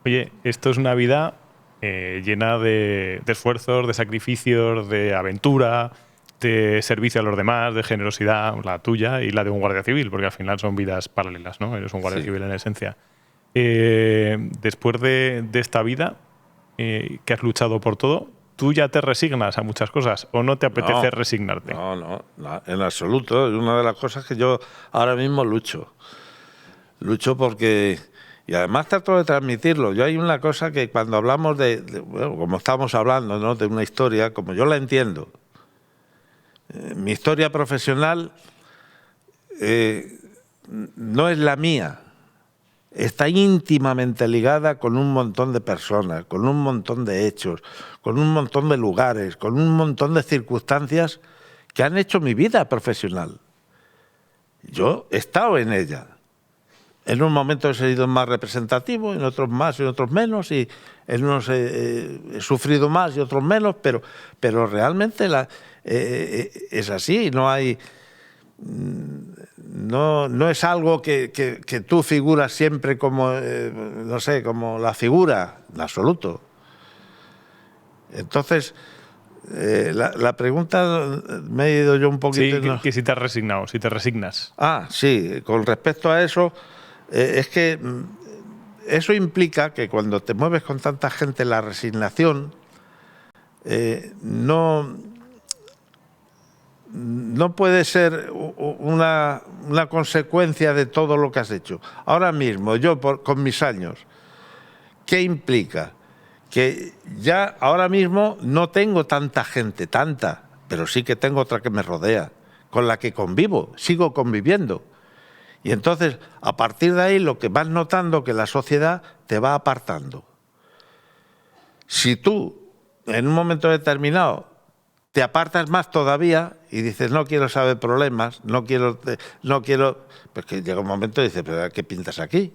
Oye, esto es una vida llena de esfuerzos, de sacrificios, de aventura, de servicio a los demás, de generosidad, la tuya y la de un guardia civil, porque al final son vidas paralelas, ¿no? Eres un guardia civil en esencia. Después de esta vida, que has luchado por todo, ¿tú ya te resignas a muchas cosas o no te apetece resignarte? No, en absoluto. Es una de las cosas que yo ahora mismo lucho. Lucho porque... Y además trato de transmitirlo. Yo hay una cosa que cuando hablamos bueno, como estamos hablando, ¿no?, de una historia, como yo la entiendo, mi historia profesional no es la mía. Está íntimamente ligada con un montón de personas, con un montón de hechos, con un montón de lugares, con un montón de circunstancias que han hecho mi vida profesional. Yo he estado en ella. En un momento he sido más representativo, en otros más y en otros menos, y en unos he sufrido más y otros menos, pero realmente es así, no hay... No es algo que tú figuras siempre como, no sé, como la figura, en absoluto. Entonces, la pregunta me he ido yo un poquito... Sí, que si te has resignado, si te resignas. Ah, sí, con respecto a eso, es que eso implica que cuando te mueves con tanta gente, la resignación no puede ser una consecuencia de todo lo que has hecho. Ahora mismo, yo con mis años, ¿qué implica? Que ya ahora mismo no tengo tanta gente, pero sí que tengo otra que me rodea, con la que convivo, sigo conviviendo. Y entonces, a partir de ahí, lo que vas notando que la sociedad te va apartando. Si tú, en un momento determinado, te apartas más todavía y dices, no quiero saber problemas, no quiero, pues que llega un momento y dices, pero ¿qué pintas aquí?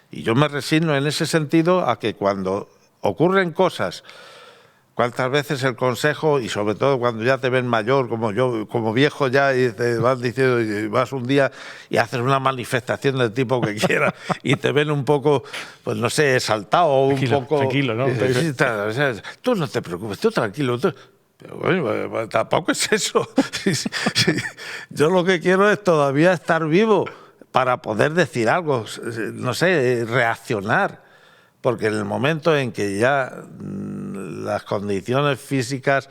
Y yo me resigno en ese sentido a que cuando ocurren cosas, cuántas veces el consejo, y sobre todo cuando ya te ven mayor, como yo, como viejo ya, y te vas diciendo, y vas un día y haces una manifestación del tipo que quieras, y te ven un poco, pues no sé, exaltado, o un poco... Tranquilo, ¿no? Tú no te preocupes, tú tranquilo, tú... Pero bueno, tampoco es eso. Yo lo que quiero es todavía estar vivo para poder decir algo, no sé, reaccionar. Porque en el momento en que ya las condiciones físicas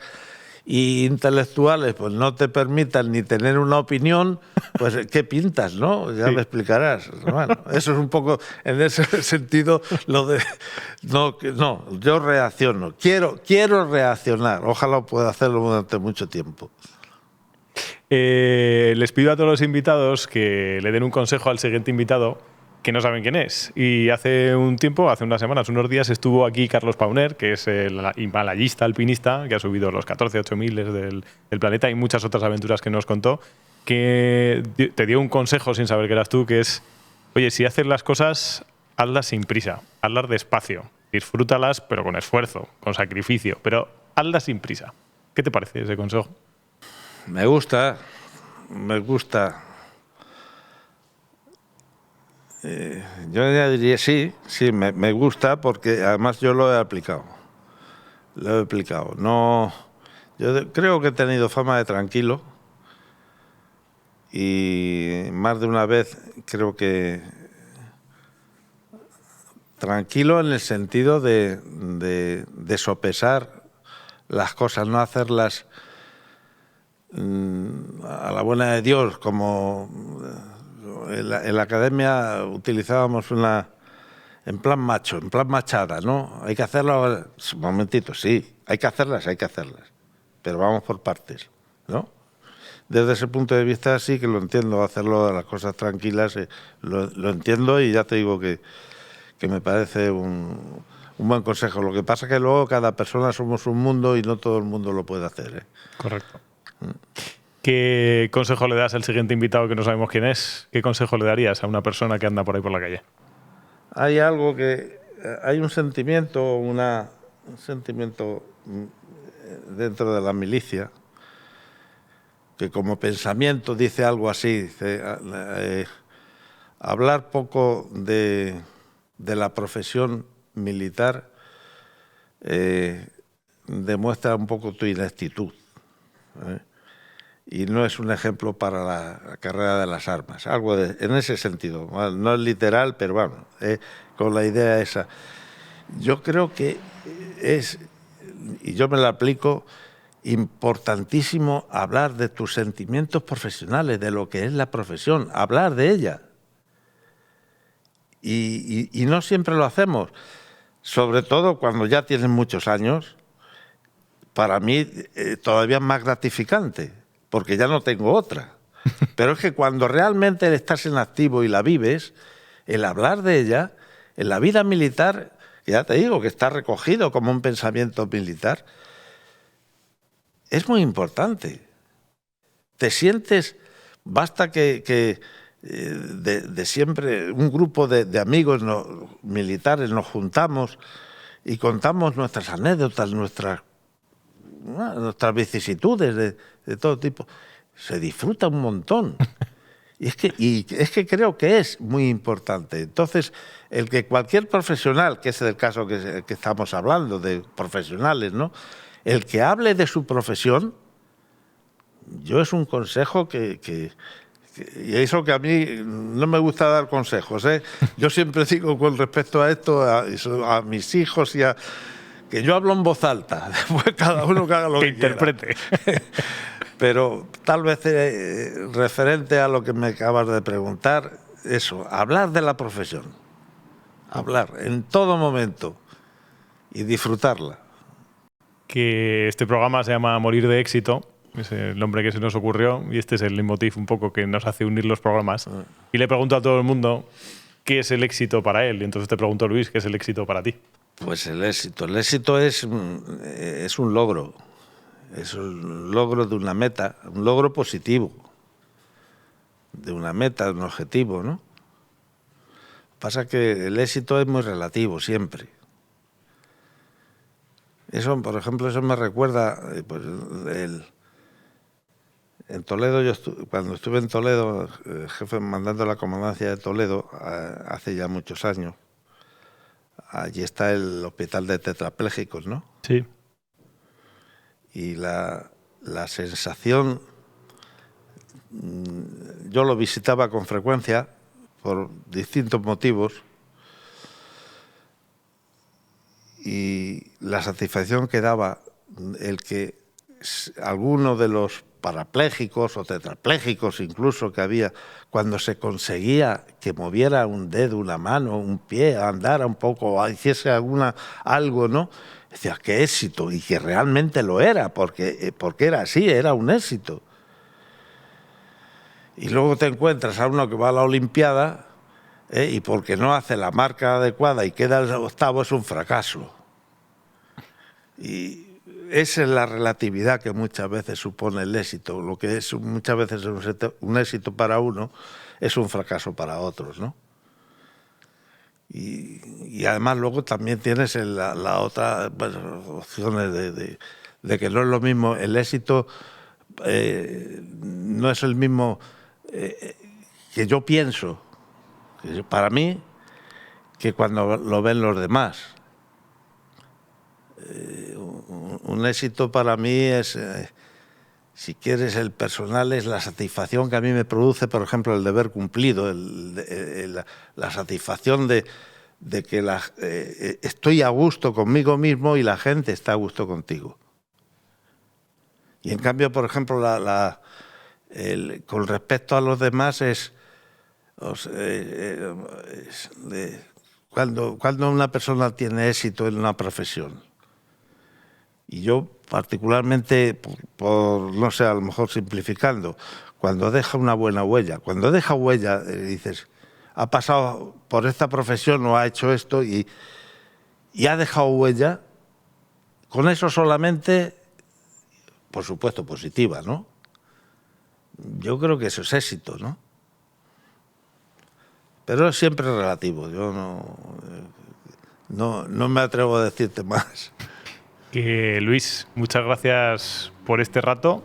e intelectuales pues no te permitan ni tener una opinión, pues ¿qué pintas, no? Ya me explicarás. Bueno, eso es un poco, en ese sentido, lo de... No, yo reacciono. Quiero reaccionar. Ojalá pueda hacerlo durante mucho tiempo. Les pido a todos los invitados que le den un consejo al siguiente invitado que no saben quién es. Y hace un tiempo, hace unas semanas, unos días, estuvo aquí Carlos Pauner, que es el himalayista alpinista, que ha subido los 14.000 del planeta y muchas otras aventuras que nos contó, que te dio un consejo sin saber que eras tú, que es, oye, si haces las cosas, hazlas sin prisa, hazlas despacio, disfrútalas, pero con esfuerzo, con sacrificio, pero hazlas sin prisa. ¿Qué te parece ese consejo? Me gusta. Yo ya diría sí, me gusta porque además yo lo he aplicado. No, yo creo que he tenido fama de tranquilo y más de una vez creo que tranquilo en el sentido de sopesar las cosas, no hacerlas a la buena de Dios, como en la academia utilizábamos en plan macho, en plan machada, ¿no? Hay que hacerlo, un momentito, sí, hay que hacerlas, pero vamos por partes, ¿no? Desde ese punto de vista sí que lo entiendo, hacerlo de las cosas tranquilas, lo entiendo y ya te digo que me parece un buen consejo. Lo que pasa es que luego cada persona somos un mundo y no todo el mundo lo puede hacer, ¿eh? Correcto. ¿Qué consejo le das al siguiente invitado que no sabemos quién es? ¿Qué consejo le darías a una persona que anda por ahí por la calle? Hay un sentimiento, dentro de la milicia que como pensamiento dice algo así, dice, hablar poco de la profesión militar demuestra un poco tu ineptitud, ¿eh? Y no es un ejemplo para la carrera de las armas. Algo en ese sentido. No es literal, pero bueno, con la idea esa. Yo creo que es, y yo me la aplico, importantísimo hablar de tus sentimientos profesionales, de lo que es la profesión, hablar de ella. Y no siempre lo hacemos, sobre todo cuando ya tienes muchos años. Para mí todavía es más gratificante, porque ya no tengo otra. Pero es que cuando realmente estás en activo y la vives, el hablar de ella, en la vida militar, ya te digo que está recogido como un pensamiento militar, es muy importante. Te sientes, basta que de siempre un grupo de amigos militares nos juntamos y contamos nuestras anécdotas, nuestras vicisitudes de todo tipo. Se disfruta un montón. Y es que creo que es muy importante. Entonces, el que cualquier profesional, que es el caso que estamos hablando, de profesionales, ¿no? El que hable de su profesión, yo es un consejo y eso que a mí no me gusta dar consejos, ¿eh? Yo siempre digo con respecto a esto, a mis hijos y a... que yo hablo en voz alta, después cada uno que haga lo que interprete. Pero tal vez referente a lo que me acabas de preguntar, eso, hablar de la profesión, hablar en todo momento y disfrutarla. Que este programa se llama Morir de éxito, es el nombre que se nos ocurrió, y este es el leitmotiv un poco que nos hace unir los programas. Y le pregunto a todo el mundo qué es el éxito para él, y entonces te pregunto, Luis, ¿qué es el éxito para ti? Pues el éxito es un logro, es un logro de una meta, un logro positivo, de una meta, de un objetivo, ¿no? Pasa que el éxito es muy relativo siempre. Eso, por ejemplo, eso me recuerda, pues, en Toledo, cuando estuve en Toledo, jefe mandando la comandancia de Toledo, hace ya muchos años, allí está el hospital de tetrapléjicos, ¿no? Sí. Y la sensación, yo lo visitaba con frecuencia por distintos motivos, y la satisfacción que daba el que alguno de los parapléjicos o tetrapléjicos incluso que había, cuando se conseguía que moviera un dedo, una mano, un pie, andara un poco, hiciese algo, ¿no? Decía, qué éxito, y que realmente lo era, porque era así, era un éxito. Y luego te encuentras a uno que va a la Olimpiada, y porque no hace la marca adecuada y queda el octavo, es un fracaso. Y esa es la relatividad que muchas veces supone el éxito. Lo que es muchas veces un éxito para uno es un fracaso para otros, ¿no? Y además luego también tienes la otra, pues, opciones de que no es lo mismo. El éxito no es el mismo que yo pienso, para mí, que cuando lo ven los demás. Un éxito para mí es, si quieres, el personal, es la satisfacción que a mí me produce, por ejemplo, el deber cumplido, la satisfacción de que estoy a gusto conmigo mismo y la gente está a gusto contigo. Y en cambio, por ejemplo, con respecto a los demás cuando una persona tiene éxito en una profesión. Y yo particularmente, por no sé, a lo mejor simplificando, cuando deja una buena huella, cuando deja huella, dices, ha pasado por esta profesión o ha hecho esto y ha dejado huella, con eso solamente, por supuesto, positiva, ¿no? Yo creo que eso es éxito, ¿no? Pero es siempre relativo, yo no me atrevo a decirte más. Luis, muchas gracias por este rato.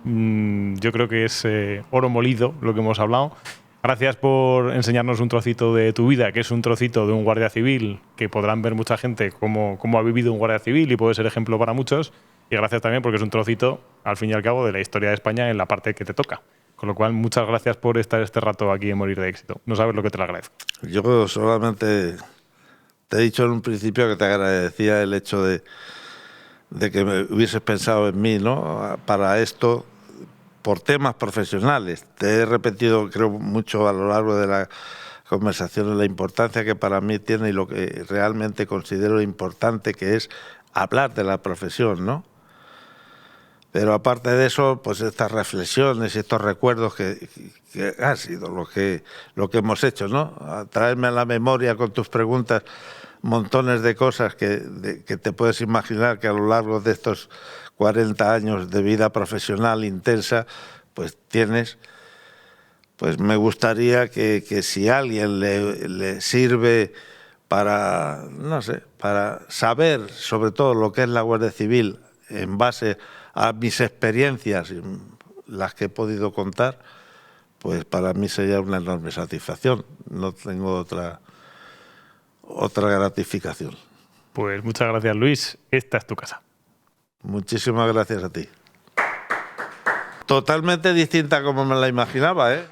Yo creo que es oro molido lo que hemos hablado. Gracias por enseñarnos un trocito de tu vida, que es un trocito de un guardia civil, que podrán ver mucha gente cómo ha vivido un guardia civil y puede ser ejemplo para muchos. Y gracias también porque es un trocito, al fin y al cabo, de la historia de España en la parte que te toca. Con lo cual, muchas gracias por estar este rato aquí en Morir de Éxito. No sabes lo que te lo agradezco. Yo solamente te he dicho en un principio que te agradecía el hecho de que me hubieses pensado en mí, ¿no? Para esto, por temas profesionales. Te he repetido, creo, mucho a lo largo de la conversación la importancia que para mí tiene y lo que realmente considero importante, que es hablar de la profesión, ¿no? Pero aparte de eso, pues estas reflexiones y estos recuerdos que ha sido lo que hemos hecho, ¿no? A traerme a la memoria con tus preguntas montones de cosas que te puedes imaginar que a lo largo de estos 40 años de vida profesional intensa, pues tienes. Pues me gustaría que si a alguien le sirve para, no sé, para saber sobre todo lo que es la Guardia Civil en base a mis experiencias, las que he podido contar, pues para mí sería una enorme satisfacción. No tengo otra gratificación. Pues muchas gracias, Luis. Esta es tu casa. Muchísimas gracias a ti. Totalmente distinta como me la imaginaba, ¿eh?